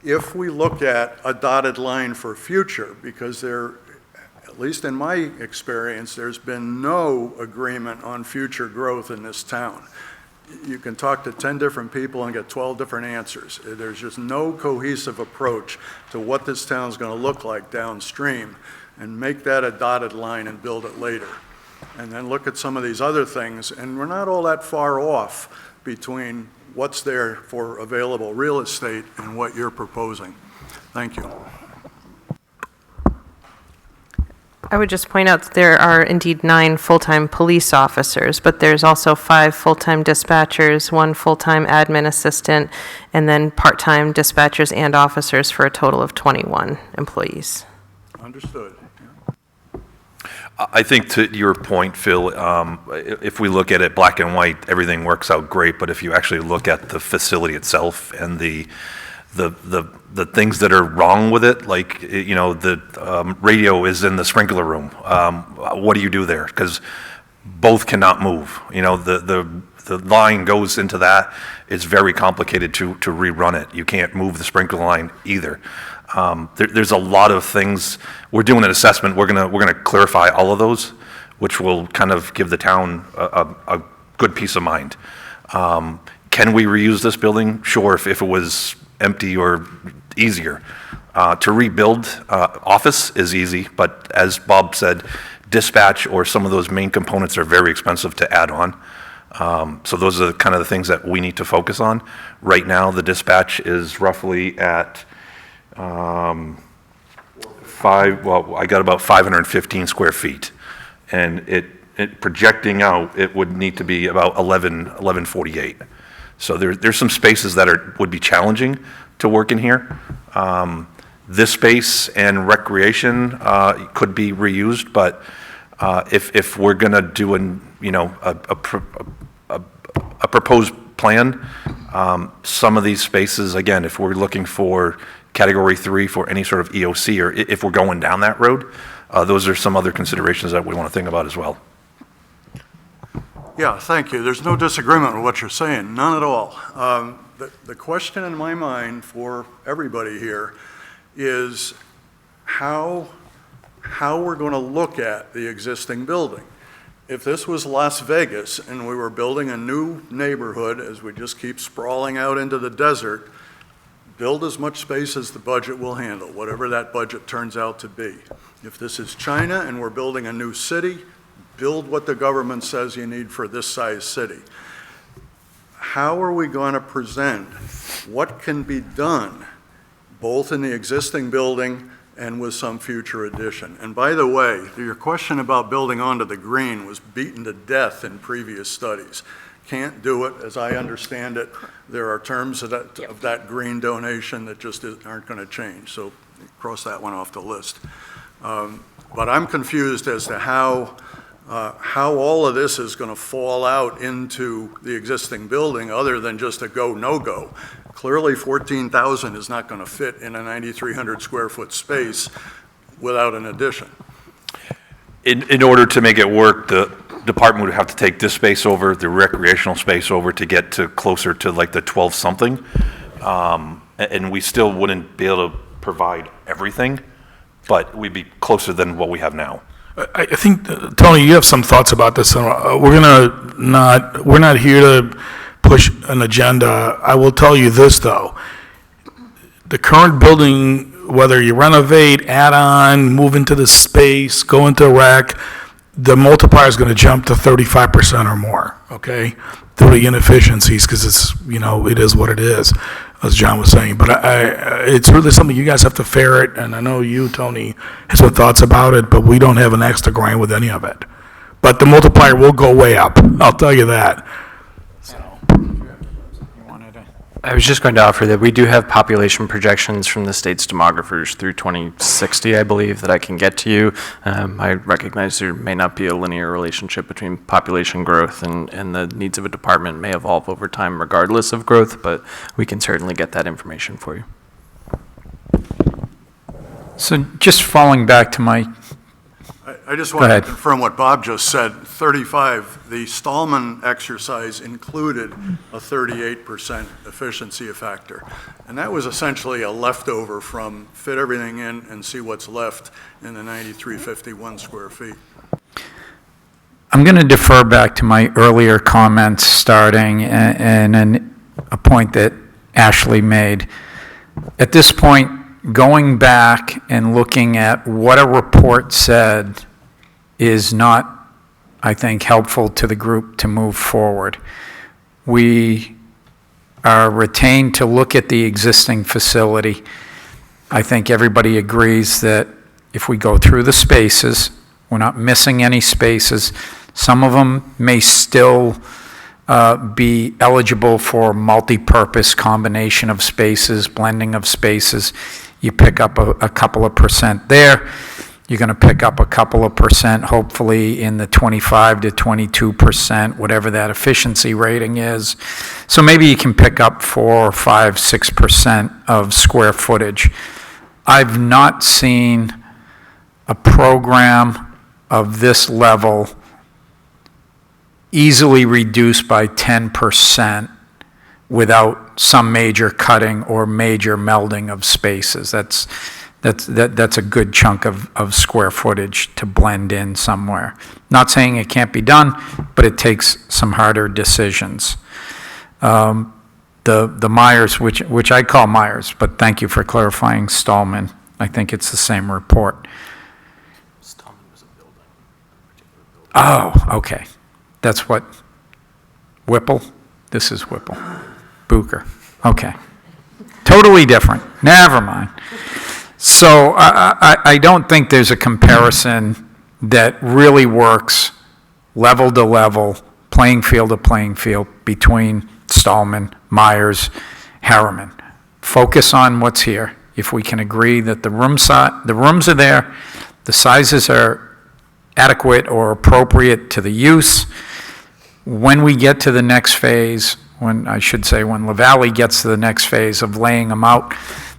If we look at a dotted line for future, because there, at least in my experience, there's been no agreement on future growth in this town. You can talk to 10 different people and get 12 different answers. There's just no cohesive approach to what this town's going to look like downstream, and make that a dotted line and build it later. And then look at some of these other things, and we're not all that far off between what's there for available real estate and what you're proposing. Thank you. I would just point out that there are indeed 9 full-time police officers, but there's also 5 full-time dispatchers, 1 full-time admin assistant, and then part-time dispatchers and officers for a total of 21 employees. Understood. I think to your point, Phil, if we look at it black and white, everything works out great, but if you actually look at the facility itself and the things that are wrong with it, like, you know, the radio is in the sprinkler room. What do you do there? Because both cannot move. You know, the line goes into that. It's very complicated to rerun it. You can't move the sprinkler line either. There's a lot of things. We're doing an assessment. We're gonna clarify all of those, which will kind of give the town a good peace of mind. Can we reuse this building? Sure, if it was empty or easier. To rebuild office is easy, but as Bob said, dispatch or some of those main components are very expensive to add on. So those are kind of the things that we need to focus on. Right now, the dispatch is roughly at I got about 515 square feet. And it projecting out, it would need to be about 1148. So there's some spaces that would be challenging to work in here. This space and recreation could be reused, but if we're going to do a proposed plan, some of these spaces, again, if we're looking for Category 3 for any sort of EOC, or if we're going down that road, those are some other considerations that we want to think about as well. Yeah, thank you. There's no disagreement with what you're saying, none at all. The question in my mind for everybody here is how we're going to look at the existing building. If this was Las Vegas and we were building a new neighborhood, as we just keep sprawling out into the desert, build as much space as the budget will handle, whatever that budget turns out to be. If this is China and we're building a new city, build what the government says you need for this size city. how are we going to present what can be done, both in the existing building and with some future addition? And by the way, your question about building onto the green was beaten to death in previous studies. Can't do it, as I understand it. There are terms of that green donation that just aren't going to change, so cross that one off the list. But I'm confused as to how all of this is going to fall out into the existing building other than just a go, no-go. Clearly, 14,000 is not going to fit in a 9,300 square foot space without an addition. In order to make it work, the department would have to take this space over, the recreational space over, to get to closer to like the 12-something. And we still wouldn't be able to provide everything, but we'd be closer than what we have now. I think, Tony, you have some thoughts about this. We're not here to push an agenda. I will tell you this, though. The current building, whether you renovate, add on, move into the space, go into rec, the multiplier is going to jump to 35% or more, okay? Through the inefficiencies, because it's, it is what it is, as John was saying. But it's really something you guys have to ferret, and I know you, Tony, have some thoughts about it, but we don't have an axe to grind with any of it. But the multiplier will go way up, I'll tell you that. I was just going to offer that we do have population projections from the state's demographers through 2060, I believe, that I can get to you. I recognize there may not be a linear relationship between population growth and the needs of a department may evolve over time regardless of growth, but we can certainly get that information for you. So just falling back to my, I just Go want to ahead. confirm what Bob just said. 35, the Stallman exercise included a 38% efficiency factor. And that was essentially a leftover from fit everything in and see what's left in the 9,351 square feet. I'm going to defer back to my earlier comments starting and a point that Ashley made. At this point, going back and looking at what a report said is not, I think, helpful to the group to move forward. We are retained to look at the existing facility. I think everybody agrees that if we go through the spaces, we're not missing any spaces. Some of them may still be eligible for multi-purpose combination of spaces, blending of spaces. You pick up a couple of percent there. You're going to pick up a couple of percent, hopefully in the 25 to 22%, whatever that efficiency rating is. So maybe you can pick up 4, 5, 6% of square footage. I've not seen a program of this level easily reduced by 10% without some major cutting or major melding of spaces. That's a good chunk of square footage to blend in somewhere. Not saying it can't be done, but it takes some harder decisions. The Myers, which I call Myers, but thank you for clarifying Stallman. I think it's the same report. Stallman was a building, a particular Oh, building. okay. That's what, Whipple? This is Whipple. Booker. Okay. Totally different. Never mind. So I don't think there's a comparison that really works level to level, playing field to playing field between Stallman, Myers, Harriman. Focus on what's here. If we can agree that the rooms are there, the sizes are adequate or appropriate to the use. When we get to the next phase, when LaValle gets to the next phase of laying them out,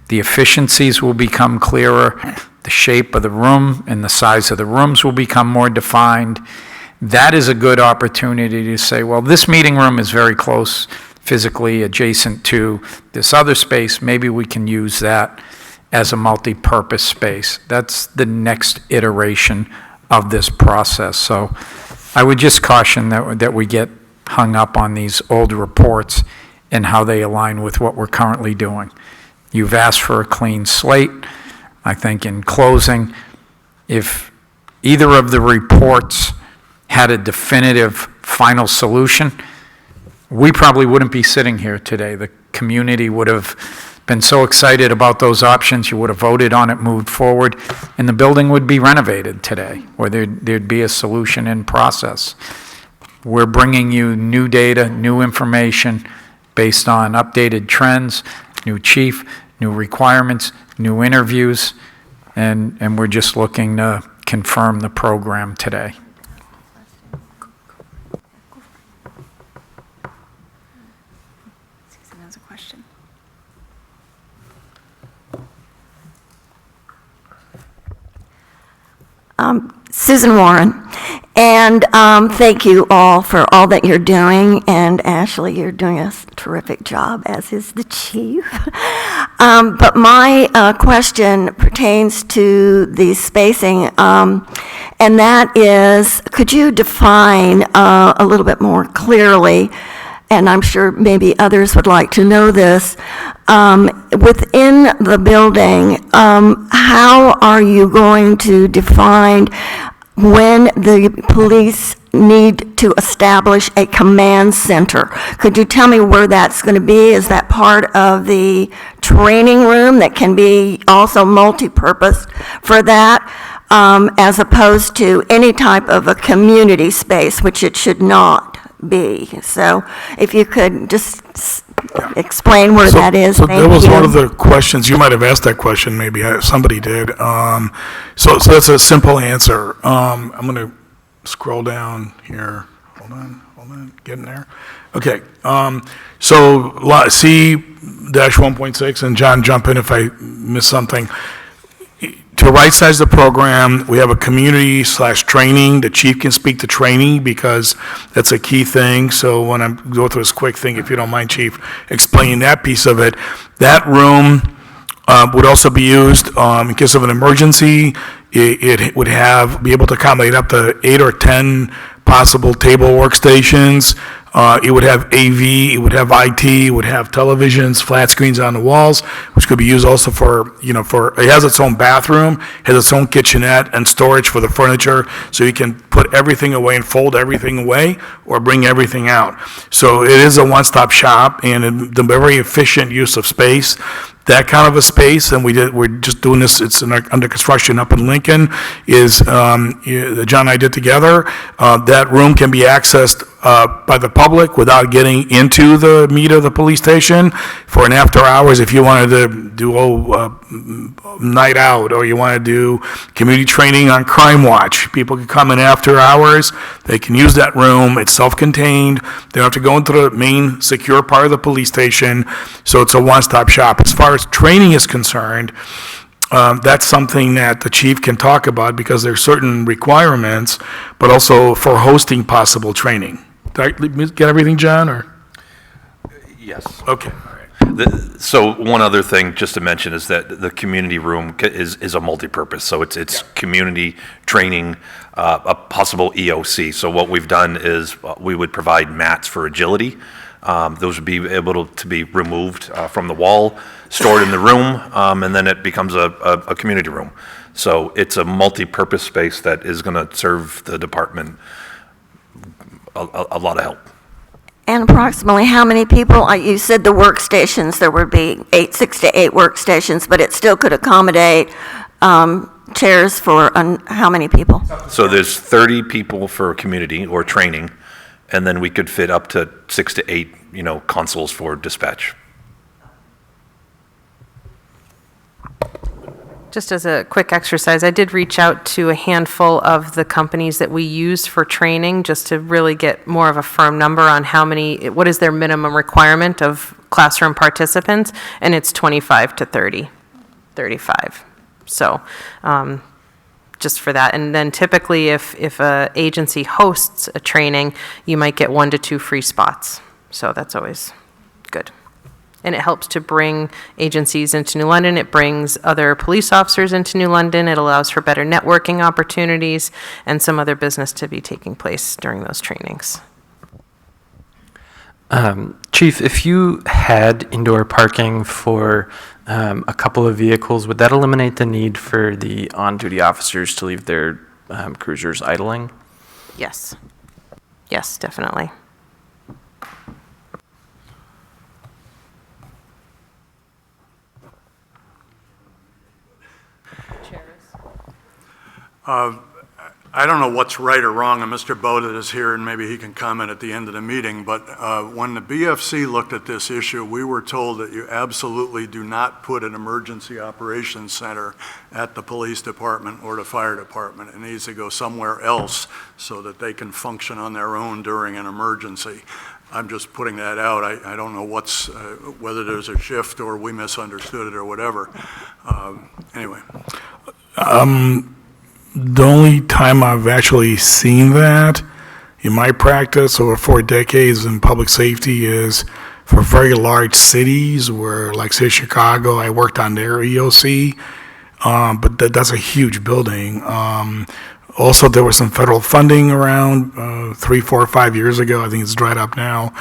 the efficiencies will become clearer, the shape of the room and the size of the rooms will become more defined. That is a good opportunity to say, well, this meeting room is very close physically adjacent to this other space. Maybe we can use that as a multi-purpose space. That's the next iteration of this process. So I would just caution that we get hung up on these old reports and how they align with what we're currently doing. You've asked for a clean slate. I think in closing, if either of the reports had a definitive final solution, we probably wouldn't be sitting here today. The community would have been so excited about those options, you would have voted on it, moved forward, and the building would be renovated today, or there'd be a solution in process. We're bringing you new data, new information based on updated trends, new chief, new requirements, new interviews, and we're just looking to confirm the program today. Susan has a question. Susan Warren, and thank you all for all that you're doing, and Ashley, you're doing a terrific job, as is the chief. But my question pertains to the spacing, and that is, could you define a little bit more clearly, and I'm sure maybe others would like to know this, within the building, how are you going to define when the police need to establish a command center? Could you tell me where that's going to be? Is that part of the training room that can be also multi-purpose for that, as opposed to any type of a community space, which it should not be? So if you could just explain where that is. So Thank that was you. one of the questions, you might have asked that question, maybe somebody did. So that's a simple answer. I'm going to scroll down here. Hold on, getting there. Okay, so C-1.6, and John, jump in if I miss something. To right-size the program, we have a community/training. The chief can speak to training because that's a key thing. So when I go through this quick thing, if you don't mind, chief, explaining that piece of it. That room would also be used in case of an emergency. It would be able to accommodate up to 8 or 10 possible table workstations. It would have AV, it would have IT, it would have televisions, flat screens on the walls, which could be used also for, it has its own bathroom, has its own kitchenette and storage for the furniture, so you can put everything away and fold everything away or bring everything out. So it is a one-stop shop and the very efficient use of space. That kind of a space, and we're just doing this, it's under construction up in Lincoln, is, John and I did together. That room can be accessed by the public without getting into the meat of the police station for an after hours. If you wanted to do night out, or you want to do community training on crime watch, people can come in after hours. They can use that room. It's self-contained. They don't have to go into the main secure part of the police station. So it's a one-stop shop. As far as training is concerned, that's something that the chief can talk about because there's certain requirements, but also for hosting possible training. Did I get everything, John, or? Yes. Okay. So one other thing just to mention is that the community room is a multi-purpose. So it's community training, a possible EOC. So what we've done is we would provide mats for agility. Those would be able to be removed from the wall, stored in the room, and then it becomes a community room. So it's a multi-purpose space that is going to serve the department a lot of help. And approximately how many people? You said the workstations, there would be 6 to 8 workstations, but it still could accommodate chairs for how many people? So there's 30 people for community or training, and then we could fit up to 6 to 8, consoles for dispatch. Just as a quick exercise, I did reach out to a handful of the companies that we use for training just to really get more of a firm number on what is their minimum requirement of classroom participants, and it's 25 to 30, 35. So just for that. And then typically if an agency hosts a training, you might get 1 to 2 free spots. So that's always good. And it helps to bring agencies into New London. It brings other police officers into New London. It allows for better networking opportunities and some other business to be taking place during those trainings. Chief, if you had indoor parking for a couple of vehicles, would that eliminate the need for the on-duty officers to leave their cruisers idling? Yes. Yes, definitely. I don't know what's right or wrong, and Mr. Bowden is here, and maybe he can comment at the end of the meeting, but when the BFC looked at this issue, we were told that you absolutely do not put an emergency operations center at the police department or the fire department. It needs to go somewhere else so that they can function on their own during an emergency. I'm just putting that out. I don't know whether there's a shift or we misunderstood it or whatever. Anyway. The only time I've actually seen that in my practice over 4 decades in public safety is for very large cities where, like, say, Chicago, I worked on their EOC, but that's a huge building. Also, there was some federal funding around 3, 4, 5 years ago, I think it's dried up now,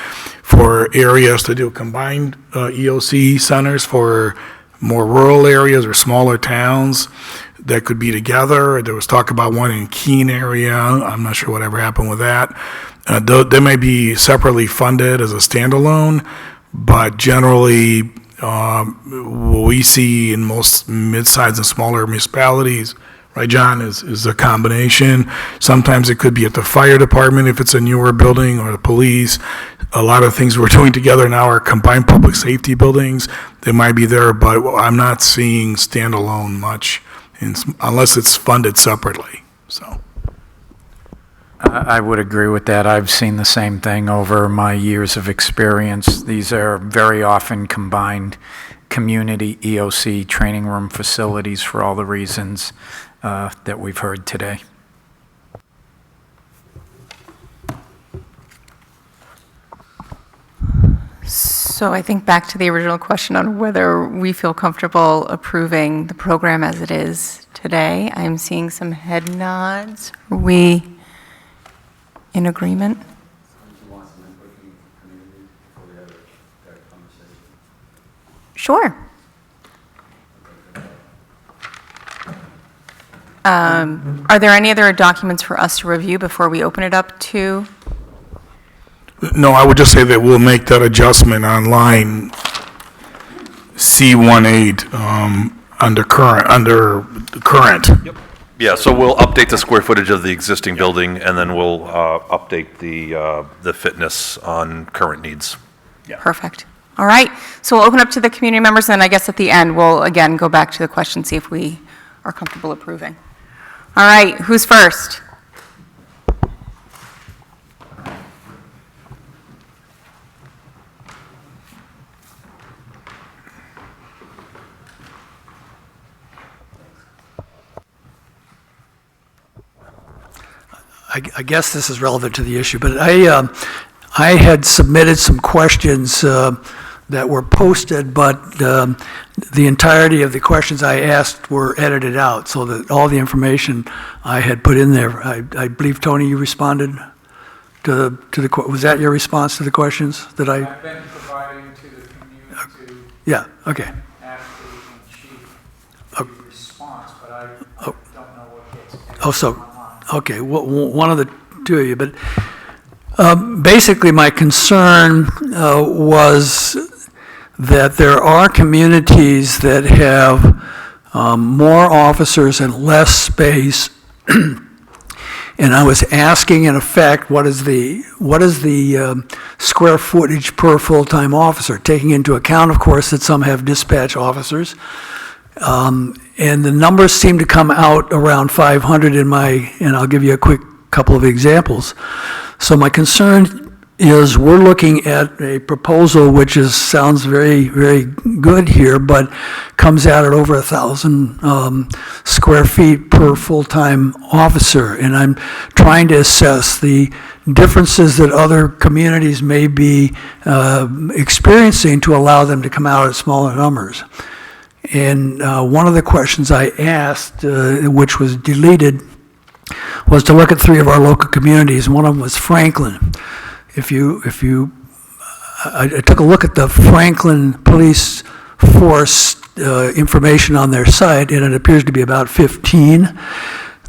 for areas to do combined EOC centers for more rural areas or smaller towns that could be together. There was talk about one in Keene area. I'm not sure whatever happened with that. They may be separately funded as a standalone, but generally what we see in most mid-sized and smaller municipalities, right, John, is a combination. Sometimes it could be at the fire department if it's a newer building, or the police. A lot of things we're doing together now are combined public safety buildings. They might be there, but I'm not seeing standalone much unless it's funded separately. So I would agree with that. I've seen the same thing over my years of experience. These are very often combined community EOC training room facilities for all the reasons that we've heard today. So I think back to the original question on whether we feel comfortable approving the program as it is today. I'm seeing some head nods. Are we in agreement? Sure. Are there any other documents for us to review before we open it up to? no, I would just say that we'll make that adjustment on line C18 under current. Yeah, so we'll update the square footage of the existing building, and then we'll update the fitness on current needs. Perfect. All right, so we'll open up to the community members, and I guess at the end, we'll again go back to the question, see if we are comfortable approving. All right, who's first? I guess this is relevant to the issue, but I had submitted some questions that were posted, but the entirety of the questions I asked were edited out, so that all the information I had put in there, I believe, Tony, you responded to the, was that your response to the questions that I? I've been providing to the community Yeah, okay. Ashley and Chief the response, but I don't know what gets edited Oh, so, online. okay, one of the two of you, but basically my concern was that there are communities that have more officers and less space, and I was asking, in effect, what is the square footage per full-time officer, taking into account, of course, that some have dispatch officers. And the numbers seem to come out around 500 and I'll give you a quick couple of examples. So my concern is we're looking at a proposal which sounds very, very good here, but comes out at over 1,000 square feet per full-time officer. And I'm trying to assess the differences that other communities may be experiencing to allow them to come out at smaller numbers. And one of the questions I asked, which was deleted, was to look at 3 of our local communities. One of them was Franklin. I took a look at the Franklin Police Force information on their site, and it appears to be about 15.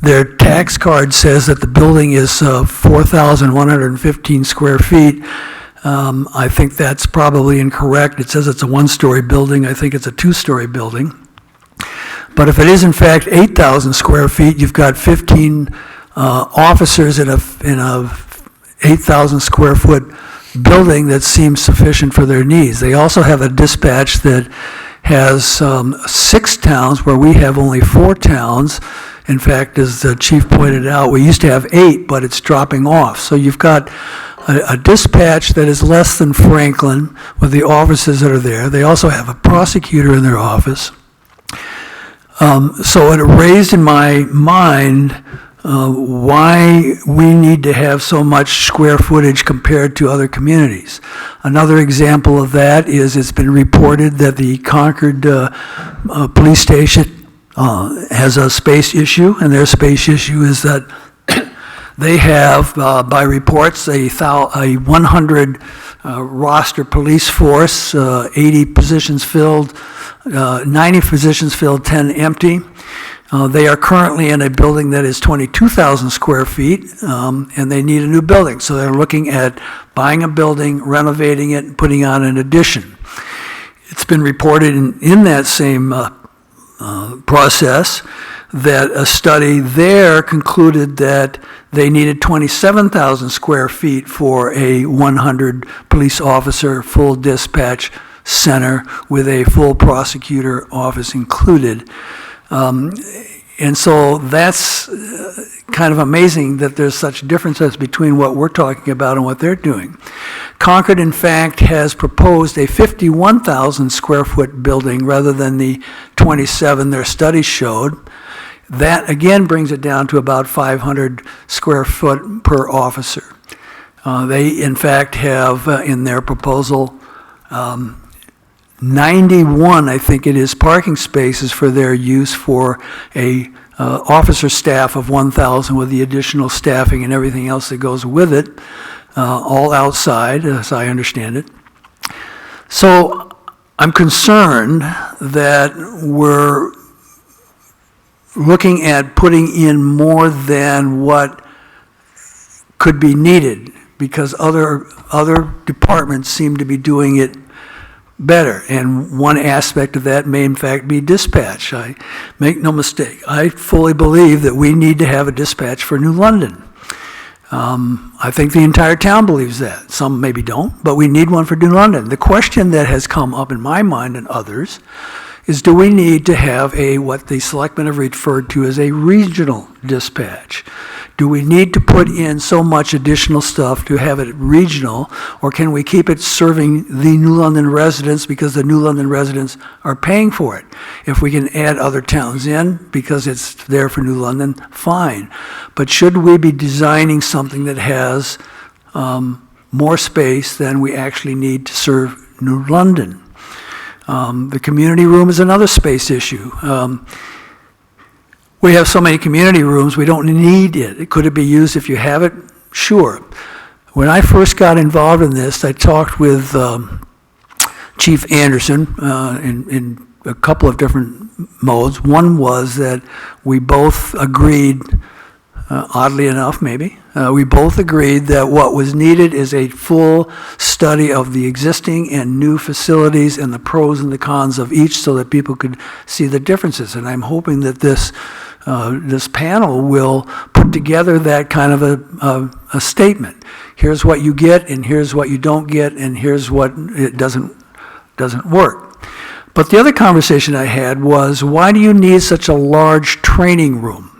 Their tax card says that the building is 4,115 square feet. I think that's probably incorrect. It says it's a 1-story building. I think it's a 2-story building. But if it is in fact 8,000 square feet, you've got 15 officers in a 8,000 square foot building that seems sufficient for their needs. They also have a dispatch that has 6 towns where we have only 4 towns. In fact, as the chief pointed out, we used to have 8, but it's dropping off. So you've got a dispatch that is less than Franklin with the offices that are there. They also have a prosecutor in their office. So it raised in my mind why we need to have so much square footage compared to other communities. Another example of that is it's been reported that the Concord police station has a space issue, and their space issue is that they have, by reports, a 100 roster police force, 80 positions filled, 90 positions filled, 10 empty. They are currently in a building that is 22,000 square feet, and they need a new building. So they're looking at buying a building, renovating it, and putting on an addition. It's been reported in that same process that a study there concluded that they needed 27,000 square feet for a 100 police officer full dispatch center with a full prosecutor office included. And so that's kind of amazing that there's such differences between what we're talking about and what they're doing. Concord, in fact, has proposed a 51,000 square foot building rather than the 27 their study showed. That, again, brings it down to about 500 square foot per officer. They, in fact, have in their proposal 91, I think it is, parking spaces for their use for a officer staff of 1,000 with the additional staffing and everything else that goes with it, all outside, as I understand it. So I'm concerned that we're looking at putting in more than what could be needed because other departments seem to be doing it better. And one aspect of that may in fact be dispatch. I make no mistake. I fully believe that we need to have a dispatch for New London. I think the entire town believes that. Some maybe don't, but we need one for New London. The question that has come up in my mind and others is, do we need to have what the selectmen have referred to as a regional dispatch? Do we need to put in so much additional stuff to have it regional, or can we keep it serving the New London residents because the New London residents are paying for it? If we can add other towns in because it's there for New London, fine. But should we be designing something that has more space than we actually need to serve New London? The community room is another space issue. We have so many community rooms, we don't need it. Could it be used if you have it? Sure. When I first got involved in this, I talked with Chief Anderson in a couple of different modes. One was that we both agreed, oddly enough maybe, we both agreed that what was needed is a full study of the existing and new facilities and the pros and the cons of each so that people could see the differences. And I'm hoping that this panel will put together that kind of a statement. Here's what you get, and here's what you don't get, and here's what it doesn't work. But the other conversation I had was, why do you need such a large training room?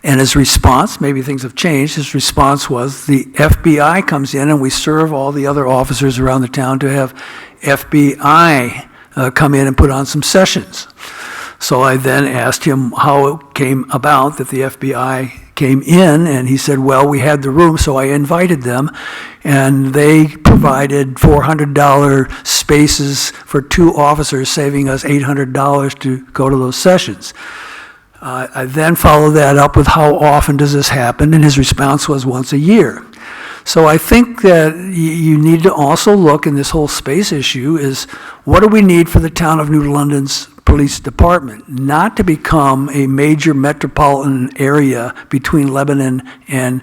And his response, maybe things have changed, his response was the FBI comes in and we serve all the other officers around the town to have FBI come in and put on some sessions. So I then asked him how it came about that the FBI came in, and he said, well, we had the room, so I invited them, and they provided $400 spaces for 2 officers, saving us $800 to go to those sessions. I then followed that up with how often does this happen, and his response was once a year. So I think that you need to also look in this whole space issue is, what do we need for the town of New London's police department? Not to become a major metropolitan area between Lebanon and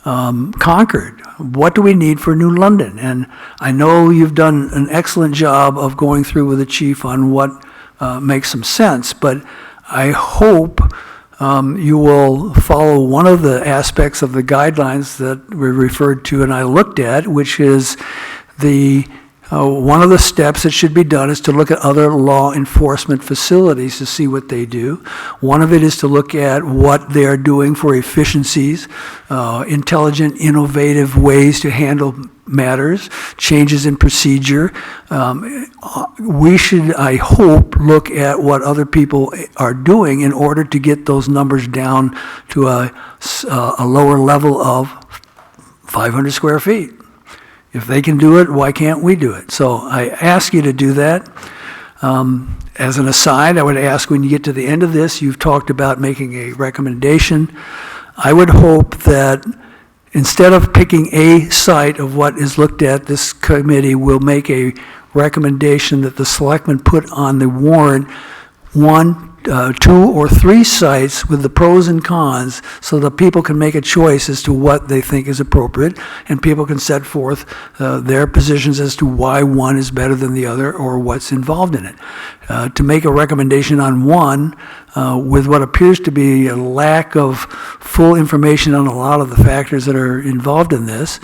Concord. What do we need for New London? And I know you've done an excellent job of going through with the chief on what makes some sense. But I hope you will follow one of the aspects of the guidelines that we referred to and I looked at, which is one of the steps that should be done is to look at other law enforcement facilities to see what they do. One of it is to look at what they are doing for efficiencies, intelligent, innovative ways to handle matters, changes in procedure. We should, I hope, look at what other people are doing in order to get those numbers down to a lower level of 500 square feet. If they can do it, why can't we do it? So I ask you to do that. As an aside, I would ask when you get to the end of this, you've talked about making a recommendation. I would hope that instead of picking a site of what is looked at, this committee will make a recommendation that the selectmen put on the warrant 2 or 3 sites with the pros and cons so that people can make a choice as to what they think is appropriate, and people can set forth their positions as to why one is better than the other or what's involved in it. To make a recommendation on one with what appears to be a lack of full information on a lot of the factors that are involved in this,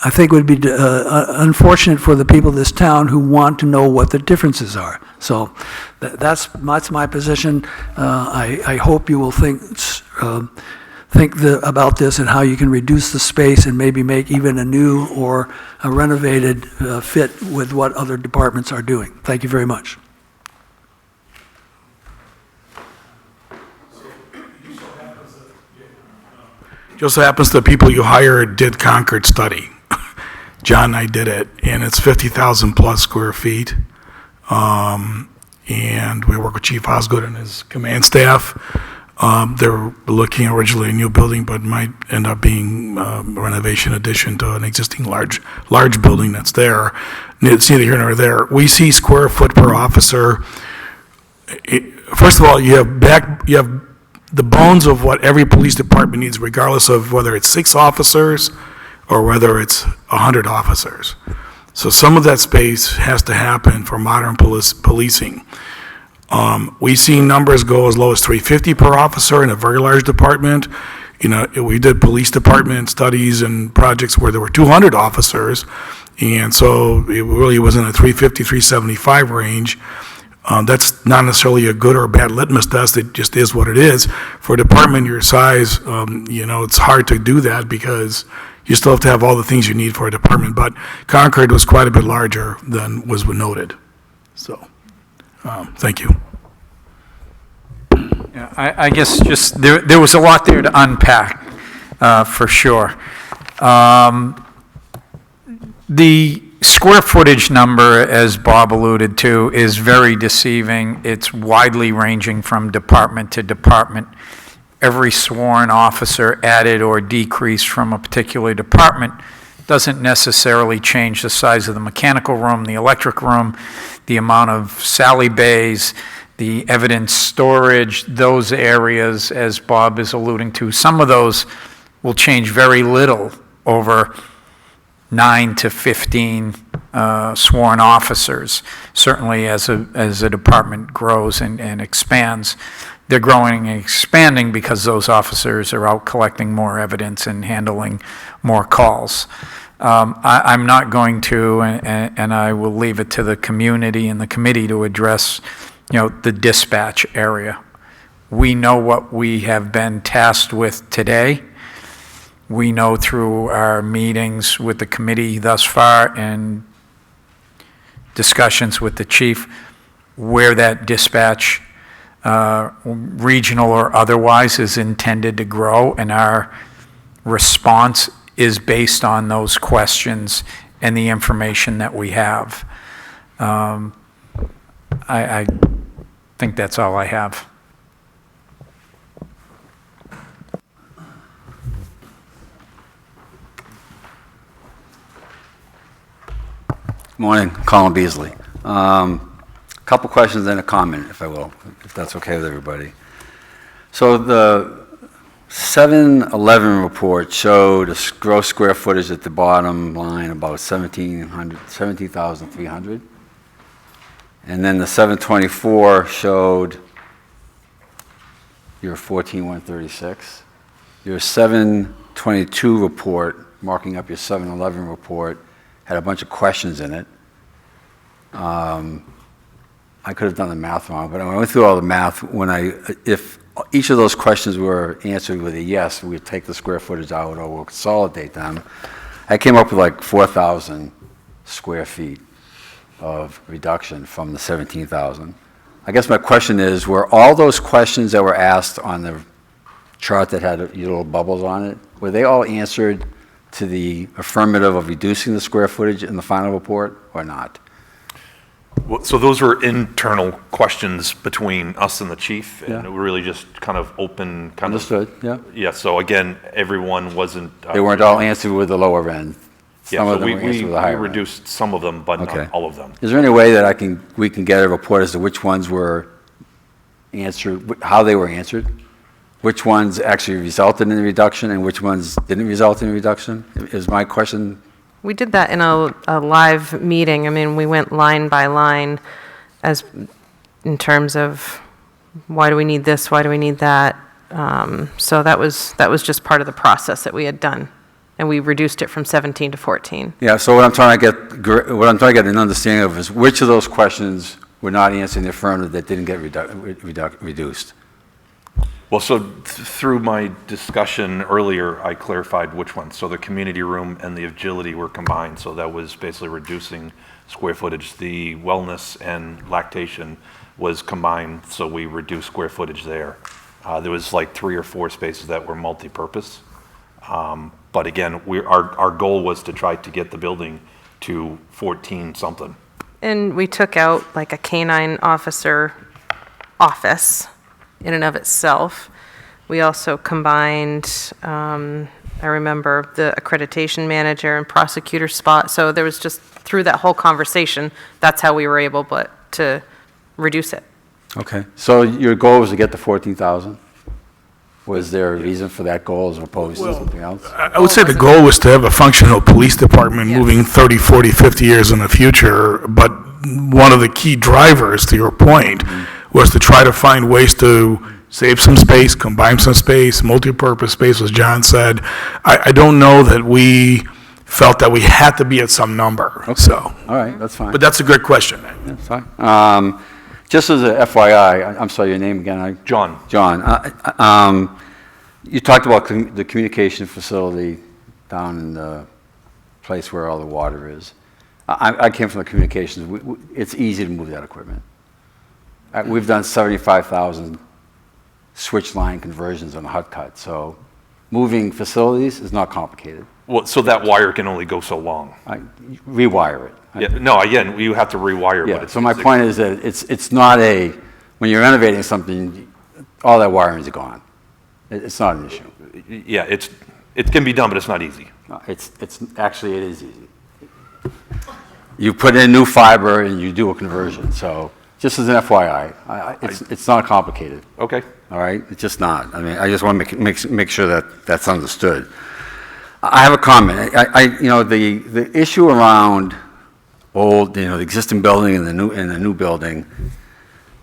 I think would be unfortunate for the people of this town who want to know what the differences are. So that's my position. I hope you will think about this and how you can reduce the space and maybe make even a new or a renovated fit with what other departments are doing. Thank you very much. Just so happens the people you hired did Concord study. John and I did it, and it's 50,000 plus square feet. And we work with Chief Osgood and his command staff. They're looking originally at a new building, but might end up being a renovation addition to an existing large building that's there. It's neither here nor there. We see square foot per officer. First of all, you have the bones of what every police department needs, regardless of whether it's 6 officers or whether it's 100 officers. So some of that space has to happen for modern policing. We've seen numbers go as low as $350 per officer in a very large department. You know, we did police department studies and projects where there were 200 officers, and so it really was in a $350, $375 range. That's not necessarily a good or a bad litmus test. It just is what it is. For a department your size, it's hard to do that because you still have to have all the things you need for a department. But Concord was quite a bit larger than was noted. So, thank you. Yeah, I guess just there was a lot there to unpack, for sure. The square footage number, as Bob alluded to, is very deceiving. It's widely ranging from department to department. Every sworn officer added or decreased from a particular department doesn't necessarily change the size of the mechanical room, the electric room, the amount of Sally bays, the evidence storage, those areas, as Bob is alluding to. Some of those will change very little over 9 to 15 sworn officers. Certainly as a department grows and expands, they're growing and expanding because those officers are out collecting more evidence and handling more calls. I'm not going to, and I will leave it to the community and the committee to address, the dispatch area. We know what we have been tasked with today. We know through our meetings with the committee thus far and discussions with the chief where that dispatch, regional or otherwise, is intended to grow, and our response is based on those questions and the information that we have. I think that's all I have. Morning, Colin Beasley. Couple questions and a comment, if I will, if that's okay with everybody. So the 7-11 report showed a gross square footage at the bottom line about 17,300. And then the 724 showed your 14,136. Your 722 report, marking up your 711 report, had a bunch of questions in it. I could have done the math wrong, but when I went through all the math, if each of those questions were answered with a yes, we would take the square footage out or we'll consolidate them. I came up with like 4,000 square feet of reduction from the 17,000. I guess my question is, were all those questions that were asked on the chart that had your little bubbles on it, were they all answered to the affirmative of reducing the square footage in the final report or not? Well, so those were internal questions between us and the chief, and Yeah. it were really just kind of open, kind Understood, yeah. of. Yeah, so again, everyone wasn't. They weren't all answered with the lower end. Yeah, Some so of them we, were answered we with the higher end. reduced some of them, but Okay. not all of them. Is there any way that we can get a report as to which ones were answered, how they were answered? Which ones actually resulted in a reduction and which ones didn't result in a reduction? Is my question? We did that in a live meeting. I mean, we went line by line in terms of why do we need this, why do we need that. So that was just part of the process that we had done. And we reduced it from 17 to 14. Yeah, so what I'm trying to get an understanding of is which of those questions were not answered in the affirmative that didn't get reduced? Well, so through my discussion earlier, I clarified which ones. So the community room and the agility were combined, so that was basically reducing square footage. The wellness and lactation was combined, so we reduced square footage there. There was like 3 or 4 spaces that were multi-purpose. But again, our goal was to try to get the building to 14 something. And we took out like a canine officer office in and of itself. We also combined, I remember, the accreditation manager and prosecutor spot. So there was just, through that whole conversation, that's how we were able to reduce it. Okay, so your goal was to get to 14,000? Was there a reason for that goal as opposed to something else? I would say the goal was to have a functional police department Yes. moving 30, 40, 50 years in the future, but one of the key drivers, to your point, was to try to find ways to save some space, combine some space, multi-purpose space, as John said. I don't know that we felt that we had to be at some number, so. All right, that's fine. But that's a good question. That's fine. Just as a FYI, I'm sorry, your name again? John. John, you talked about the communication facility down in the place where all the water is. I came from the communications. It's easy to move that equipment. We've done 75,000 switch line conversions on a hut cut, so moving facilities is not complicated. Well, so that wire can only go so long. Rewire it. Yeah, no, again, you have to rewire. Yeah, but it's, so my point is that it's not when you're renovating something, all that wiring is gone. It's not an issue. Yeah, it can be done, but it's not easy. Actually, it is easy. You put in new fiber and you do a conversion, so just as an FYI, it's not complicated, Okay. all right? It's just not. I mean, I just want to make sure that that's understood. I have a comment. The issue around the existing building and the new building,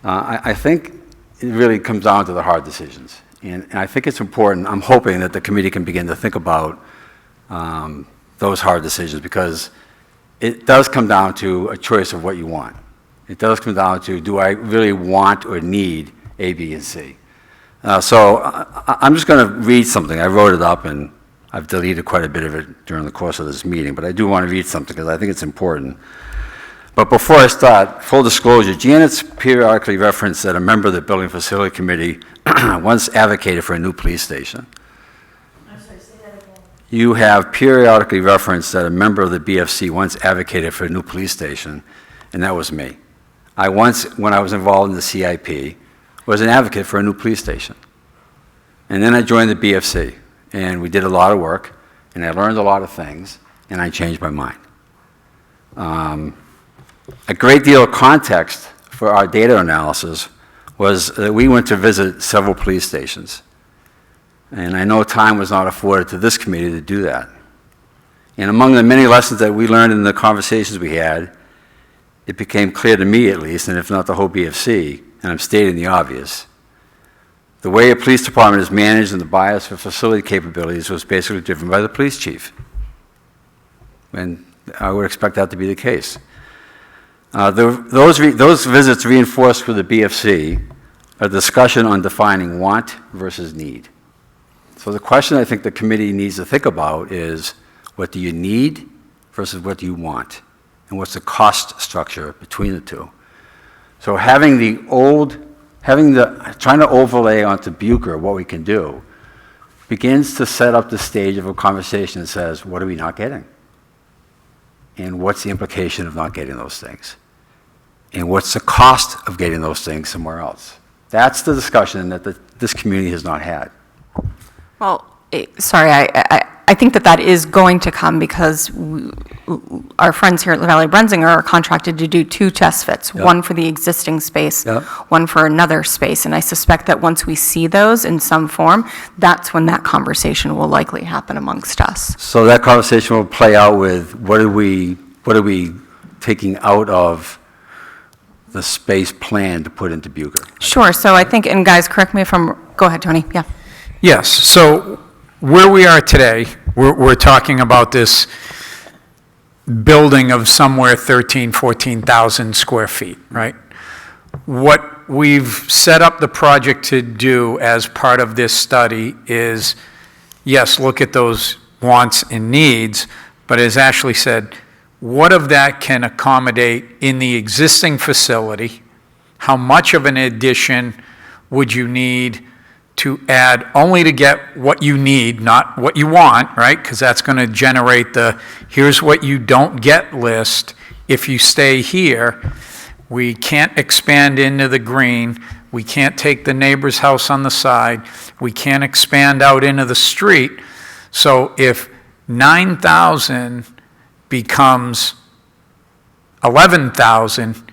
I think it really comes down to the hard decisions. And I think it's important. I'm hoping that the committee can begin to think about those hard decisions, because it does come down to a choice of what you want. It does come down to, do I really want or need A, B, and C? So I'm just going to read something. I wrote it up, and I've deleted quite a bit of it during the course of this meeting, but I do want to read something because I think it's important. But before I start, full disclosure, Janet's periodically referenced that a member of the Building Facility Committee once advocated for a new police station. I'm sorry, say that again. You have periodically referenced that a member of the BFC once advocated for a new police station, and that was me. I once, when I was involved in the CIP, was an advocate for a new police station. And then I joined the BFC, and we did a lot of work, and I learned a lot of things, and I changed my mind. A great deal of context for our data analysis was that we went to visit several police stations. And I know time was not afforded to this committee to do that. And among the many lessons that we learned in the conversations we had it became clear to me at least, and if not the whole BFC, and I'm stating the obvious, the way a police department is managed and the bias for facility capabilities was basically driven by the police chief. And I would expect that to be the case. Those visits reinforced with the BFC a discussion on defining want versus need. So the question I think the committee needs to think about is, what do you need versus what do you want? And what's the cost structure between the two? So trying to overlay onto Bucher what we can do begins to set up the stage of a conversation that says, what are we not getting? And what's the implication of not getting those things? And what's the cost of getting those things somewhere else? That's the discussion that this community has not had. Well, sorry, I think that is going to come because our friends here at Valley Brensinger are contracted to do 2 test fits, Yep. one for the existing space, Yep. one for another space. And I suspect that once we see those in some form, that's when that conversation will likely happen amongst us. So that conversation will play out with what are we taking out of the space plan to put into Bucher? Sure, so I think, and guys, correct me if I'm, go ahead, Tony, yeah. Yes, so where we are today, we're talking about this building of somewhere 14,000 square feet, right? What we've set up the project to do as part of this study is, yes, look at those wants and needs, but as Ashley said, what of that can accommodate in the existing facility? How much of an addition would you need to add only to get what you need, not what you want, right? Because that's going to generate the here's what you don't get list if you stay here. We can't expand into the green. We can't take the neighbor's house on the side. We can't expand out into the street. So if 9,000 becomes 11,000,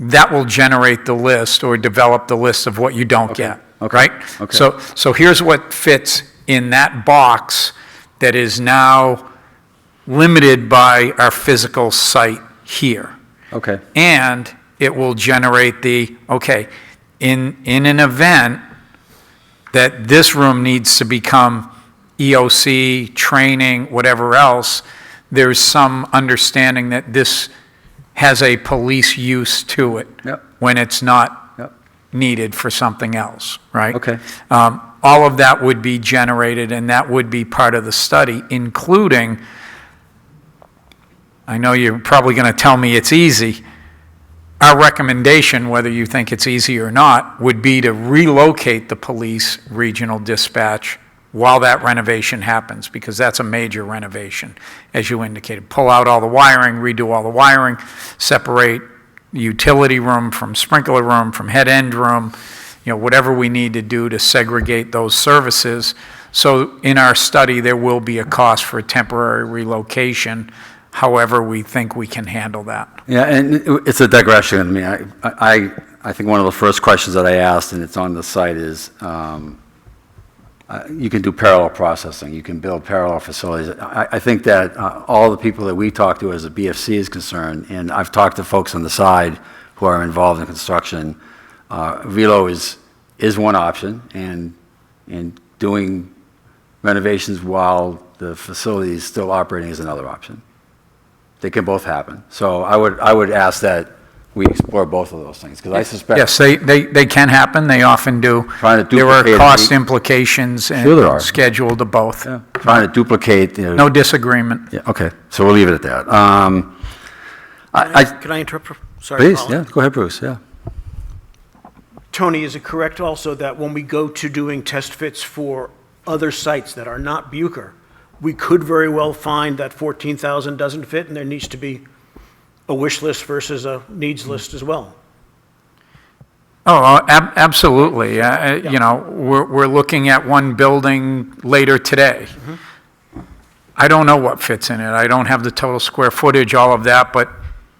that will generate the list or develop the list of what you don't get, right? Okay. So here's what fits in that box that is now limited by our physical site here. Okay. And it will generate in an event that this room needs to become EOC, training, whatever else, there's some understanding that this has a police use to it. Yep. When it's not Yep. needed for something else, right? Okay. All of that would be generated, and that would be part of the study, including, I know you're probably going to tell me it's easy, our recommendation, whether you think it's easy or not, would be to relocate the police regional dispatch while that renovation happens, because that's a major renovation, as you indicated. Pull out all the wiring, redo all the wiring, separate utility room from sprinkler room, from head end room, whatever we need to do to segregate those services. So in our study, there will be a cost for a temporary relocation. However, we think we can handle that. Yeah, and it's a digression. I mean, I think one of the first questions that I asked, and it's on the site, is you can do parallel processing. You can build parallel facilities. I think that all the people that we talk to as the BFC is concerned, and I've talked to folks on the side who are involved in construction, relo is one option, and doing renovations while the facility is still operating is another option. They can both happen. So I would ask that we explore both of those things, because I suspect... Yes, they can happen, they often do. Trying to There are duplicate cost implications Sure there are. and schedule to both. Yeah, trying to duplicate... No disagreement. Yeah, okay, so we'll leave it at that. Can I interrupt? Sorry, Please, Colin. yeah, go ahead, Bruce, yeah. Tony, is it correct also that when we go to doing test fits for other sites that are not Bucher, we could very well find that 14,000 doesn't fit, and there needs to be a wish list versus a needs list as well? Oh, absolutely. We're looking at one building later today. I don't know what fits in it. I don't have the total square footage, all of that, but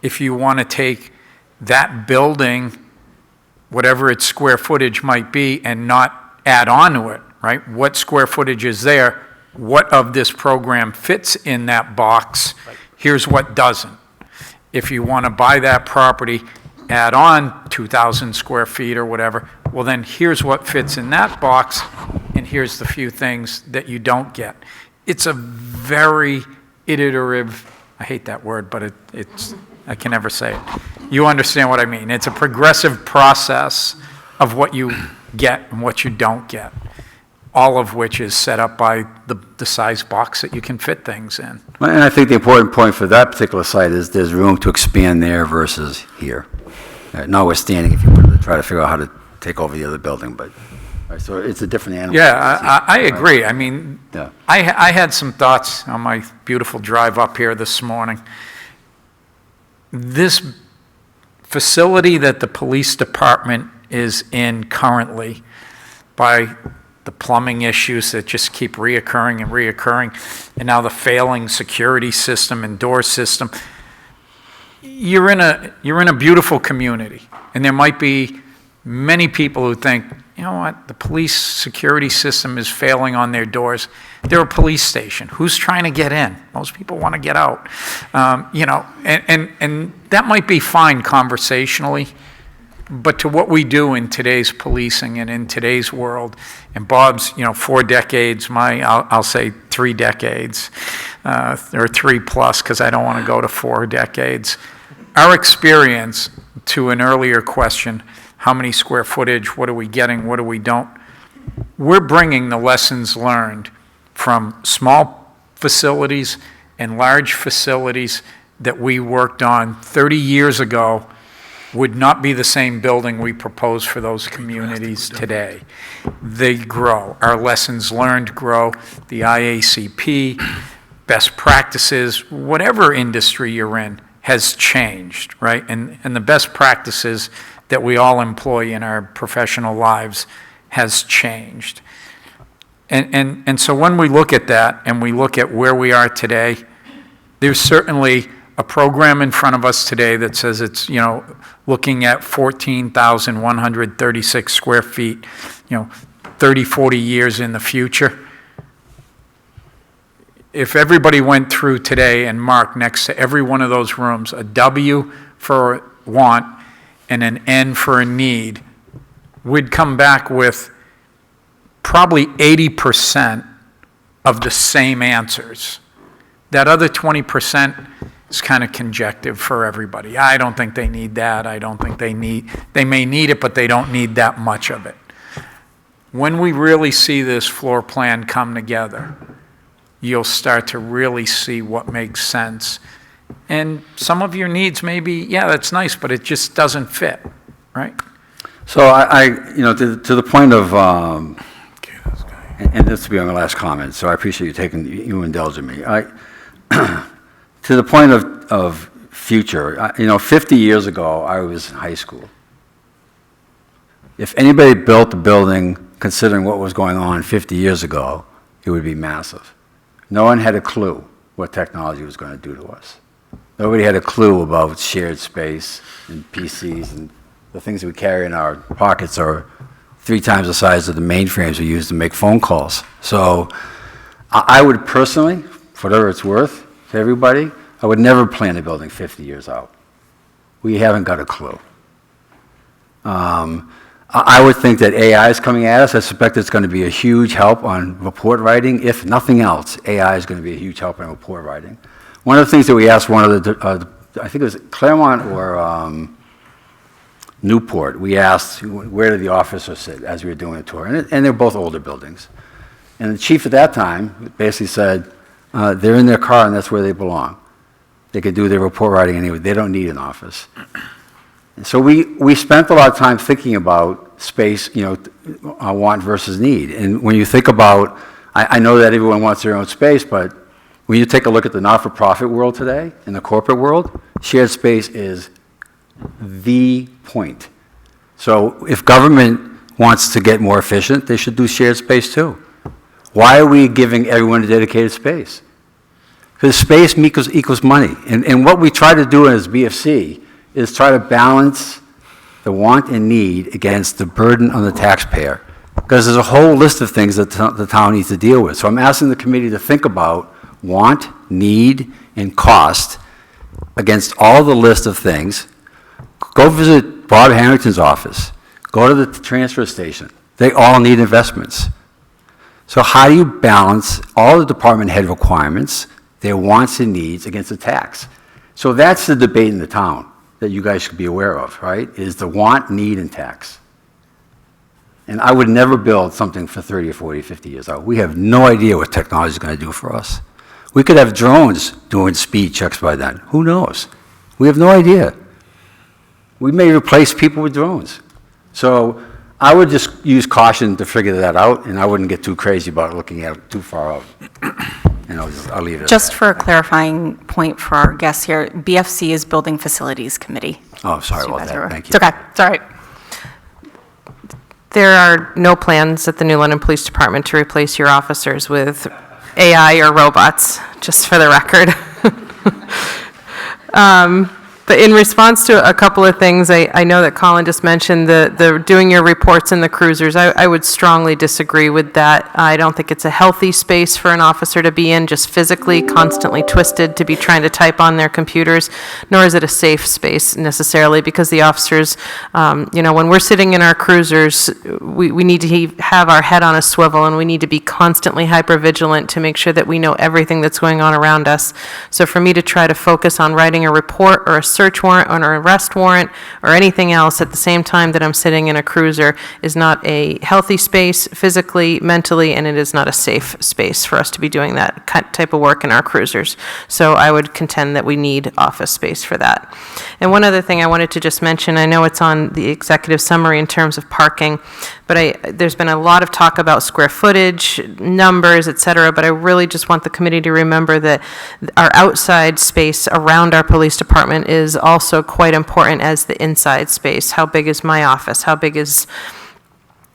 if you want to take that building, whatever its square footage might be, and not add on to it, right? What square footage is there? What of this program fits in that box? Here's what doesn't. If you want to buy that property, add on 2,000 square feet or whatever, well, then here's what fits in that box, and here's the few things that you don't get. It's a very iterative, I hate that word, but it's, I can never say it. You understand what I mean. It's a progressive process of what you get and what you don't get, all of which is set up by the size box that you can fit things in. And I think the important point for that particular site is there's room to expand there versus here. Notwithstanding if you wanted to try to figure out how to take over the other building, but, right, so it's a different animal. Yeah, I agree. I mean, Yeah. I had some thoughts on my beautiful drive up here this morning. This facility that the police department is in currently, by the plumbing issues that just keep reoccurring and reoccurring, and now the failing security system and door system, you're in a beautiful community, and there might be many people who think, you know what, the police security system is failing on their doors. They're a police station. Who's trying to get in? Most people want to get out. You know, and that might be fine conversationally, but to what we do in today's policing and in today's world, and Bob's, 4 decades, I'll say 3 decades, or 3+, because I don't want to go to 4 decades. Our experience, to an earlier question, how many square footage, what are we getting, what do we don't? We're bringing the lessons learned from small facilities and large facilities that we worked on 30 years ago would not be the same building we propose for those communities today. They grow. Our lessons learned grow. The IACP, best practices, whatever industry you're in, has changed, right? And the best practices that we all employ in our professional lives has changed. And so when we look at that and we look at where we are today, there's certainly a program in front of us today that says it's, looking at 14,136 square feet, 30, 40 years in the future. If everybody went through today and marked next to every one of those rooms a W for want and an N for a need, we'd come back with probably 80% of the same answers. That other 20% is kind of conjective for everybody. I don't think they need that. I don't think they may need it, but they don't need that much of it. When we really see this floor plan come together, you'll start to really see what makes sense. And some of your needs may be, yeah, that's nice, but it just doesn't fit, right? So to the point of, and this will be my last comment, so I appreciate you indulging me. To the point of future, 50 years ago, I was in high school. If anybody built a building considering what was going on 50 years ago, it would be massive. No one had a clue what technology was going to do to us. Nobody had a clue about shared space and PCs, and the things that we carry in our pockets are 3 times the size of the mainframes we use to make phone calls. So I would personally, for whatever it's worth to everybody, I would never plan a building 50 years out. We haven't got a clue. I would think that AI is coming at us. I suspect it's going to be a huge help on report writing. If nothing else, AI is going to be a huge help on report writing. One of the things that we asked one of the, I think it was Claremont or Newport, we asked where did the officers sit as we were doing a tour, and they're both older buildings. And the chief at that time basically said, they're in their car and that's where they belong. They could do their report writing anyway. They don't need an office. And so we spent a lot of time thinking about space, want versus need. And when you think about, I know that everyone wants their own space, but when you take a look at the not-for-profit world today, in the corporate world, shared space is the point. So if government wants to get more efficient, they should do shared space too. Why are we giving everyone a dedicated space? Because space equals money. And what we try to do as BFC is try to balance the want and need against the burden on the taxpayer. Because there's a whole list of things that the town needs to deal with. So I'm asking the committee to think about want, need, and cost, against all the list of things. Go visit Bob Harrington's office. Go to the transfer station. They all need investments. So how do you balance all the department head requirements, their wants and needs against the tax? So that's the debate in the town that you guys should be aware of, right? Is the want, need, and tax. And I would never build something for 30 or 40, 50 years out. We have no idea what technology is going to do for us. We could have drones doing speed checks by then. Who knows? We have no idea. We may replace people with drones. So I would just use caution to figure that out, and I wouldn't get too crazy about looking at it too far out. And I'll leave it at Just that. for a clarifying point for our guests here, BFC is Building Facilities Committee. Oh, sorry So you about guys that. are- Thank you. It's okay, it's all right. There are no plans at the New London Police Department to replace your officers with AI or robots, just for the record. But in response to a couple of things, I know that Colin just mentioned the doing your reports in the cruisers. I would strongly disagree with that. I don't think it's a healthy space for an officer to be in, just physically, constantly twisted to be trying to type on their computers, nor is it a safe space necessarily, because the officers, when we're sitting in our cruisers, we need to have our head on a swivel, and we need to be constantly hypervigilant to make sure that we know everything that's going on around us. So for me to try to focus on writing a report or a search warrant or an arrest warrant or anything else at the same time that I'm sitting in a cruiser is not a healthy space physically, mentally, and it is not a safe space for us to be doing that type of work in our cruisers. So I would contend that we need office space for that. And one other thing I wanted to just mention, I know it's on the executive summary in terms of parking, but there's been a lot of talk about square footage, numbers, et cetera, but I really just want the committee to remember that our outside space around our police department is also quite important as the inside space. How big is my office? How big is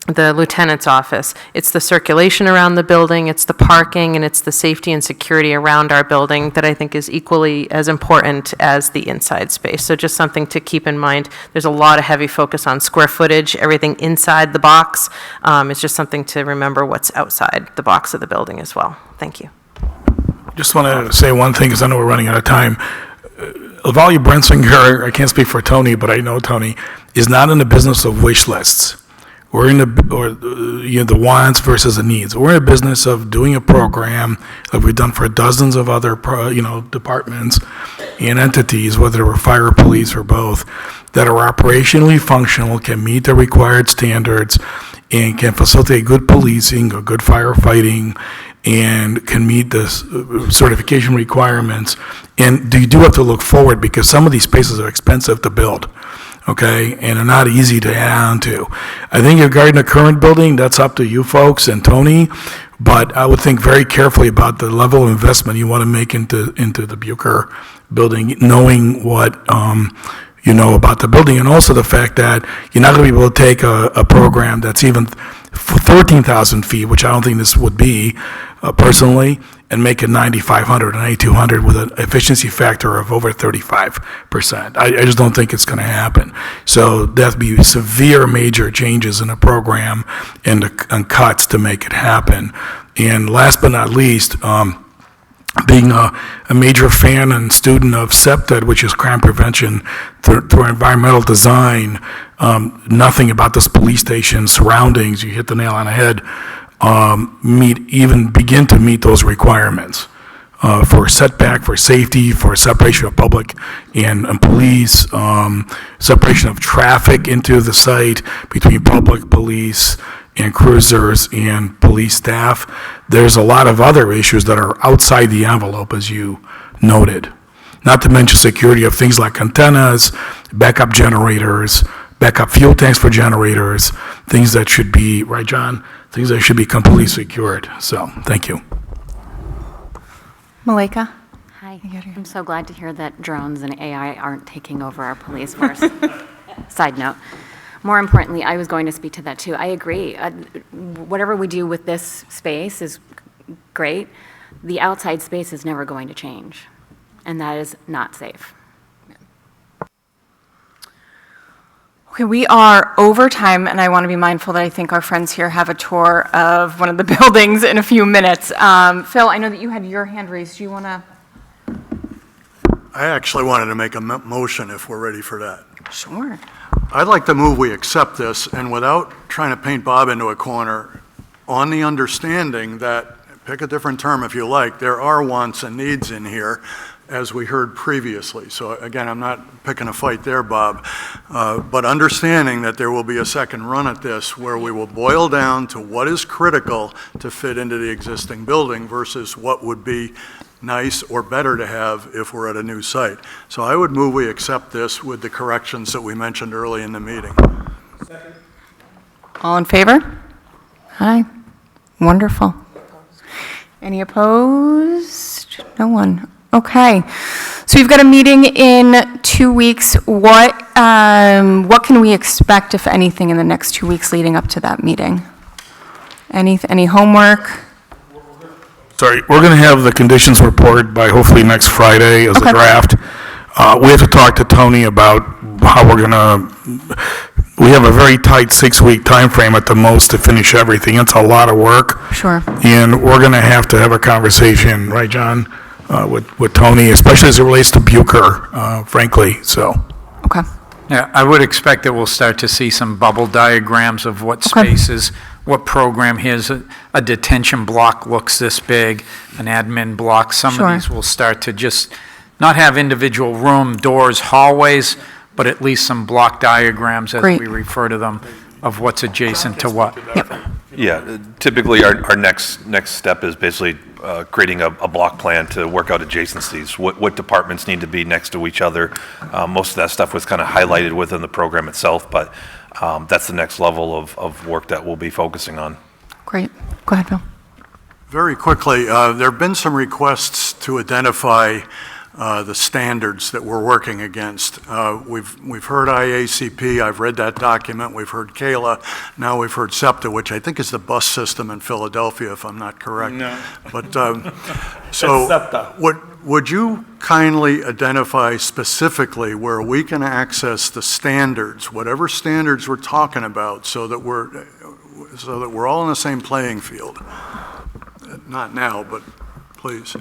the lieutenant's office? It's the circulation around the building, it's the parking, and it's the safety and security around our building that I think is equally as important as the inside space. So just something to keep in mind. There's a lot of heavy focus on square footage, everything inside the box. It's just something to remember what's outside the box of the building as well. Thank you. Just want to say one thing, because I know we're running out of time. Lavalia Brensinger, I can't speak for Tony, but I know Tony, is not in the business of wish lists. We're in the wants versus the needs. We're in a business of doing a program that we've done for dozens of other, departments and entities, whether we're fire, police, or both, that are operationally functional, can meet the required standards, and can facilitate good policing or good firefighting, and can meet the certification requirements. And you do have to look forward, because some of these spaces are expensive to build, okay, and are not easy to add on to. I think regarding the current building, that's up to you folks and Tony, but I would think very carefully about the level of investment you want to make into the Bucher building, knowing what you know about the building, and also the fact that you're not going to be able to take a program that's even 13,000 feet, which I don't think this would be personally, and make it 9,500 and 8,200 with an efficiency factor of over 35%. I just don't think it's going to happen. So there'll be severe major changes in the program and cuts to make it happen. And last but not least, being a major fan and student of CEPTED, which is crime prevention through environmental design, nothing about this police station surroundings, you hit the nail on the head, even begin to meet those requirements for setback, for safety, for separation of public and police, separation of traffic into the site between public, police, and cruisers and police staff. There's a lot of other issues that are outside the envelope, as you noted. Not to mention security of things like antennas, backup generators, backup fuel tanks for generators, things that should be, right, John? Things that should be completely secured. So, thank you. Malika? Hi. I'm so glad to hear that drones and AI aren't taking over our police force. Side note. More importantly, I was going to speak to that too. I agree. Whatever we do with this space is great. The outside space is never going to change, and that is not safe. Okay, we are over time, and I want to be mindful that I think our friends here have a tour of one of the buildings in a few minutes. Phil, I know that you had your hand raised. Do you want to? I actually wanted to make a motion if we're ready for that. Sure. I'd like to move we accept this, and without trying to paint Bob into a corner, on the understanding that, pick a different term if you like, there are wants and needs in here, as we heard previously. So again, I'm not picking a fight there, Bob, but understanding that there will be a second run at this where we will boil down to what is critical to fit into the existing building versus what would be nice or better to have if we're at a new site. So I would move we accept this with the corrections that we mentioned early in the meeting. All in favor? Aye. Wonderful. Any opposed? No one. Okay. So we've got a meeting in 2 weeks. What can we expect, if anything, in the next 2 weeks leading up to that meeting? Any homework? Sorry, we're going to have the conditions report by hopefully next Friday as a Okay. draft. We have to talk to Tony about how we're going to, we have a very tight 6-week time frame at the most to finish everything. It's a lot of work. Sure. And we're going to have a conversation, right, John, with Tony, especially as it relates to Bucher, frankly, so. Okay. Yeah, I would expect that we'll start to see some bubble diagrams of what Okay. spaces, what program. Here's a detention block looks this big, an admin block. Some Sure. of these will start to just not have individual room, doors, hallways, but at least some block diagrams, as Great. we refer to them, of what's adjacent to what. Yep. Yeah, typically, our next step is basically creating a block plan to work out adjacencies. What departments need to be next to each other. Most of that stuff was kind of highlighted within the program itself, but that's the next level of work that we'll be focusing on. Great. Go ahead, Bill. Very quickly, there have been some requests to identify the standards that we're working against. We've heard IACP, I've read that document, we've heard Kayla, now we've heard SEPTA, which I think is the bus system in Philadelphia, if I'm not correct. No. But, so, would you kindly identify specifically where we can access the standards, whatever standards we're talking about, so that we're all in the same playing field? Not now, but please.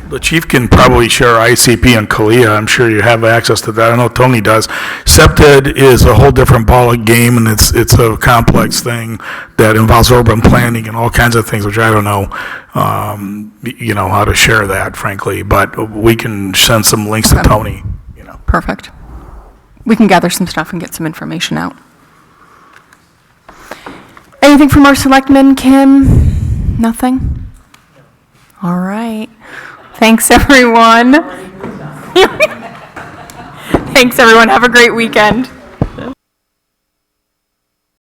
The chief can probably share ICP and Colliers. I'm sure you have access to that. I know Tony does. SEPTA is a whole different ball of game, and it's a complex thing that involves urban planning and all kinds of things, which I don't know, how to share that, frankly. But we can send some links to Tony. Perfect. We can gather some stuff and get some information out. Anything from our selectmen, Kim? Nothing? All right. Thanks, everyone. Thanks, everyone. Have a great weekend.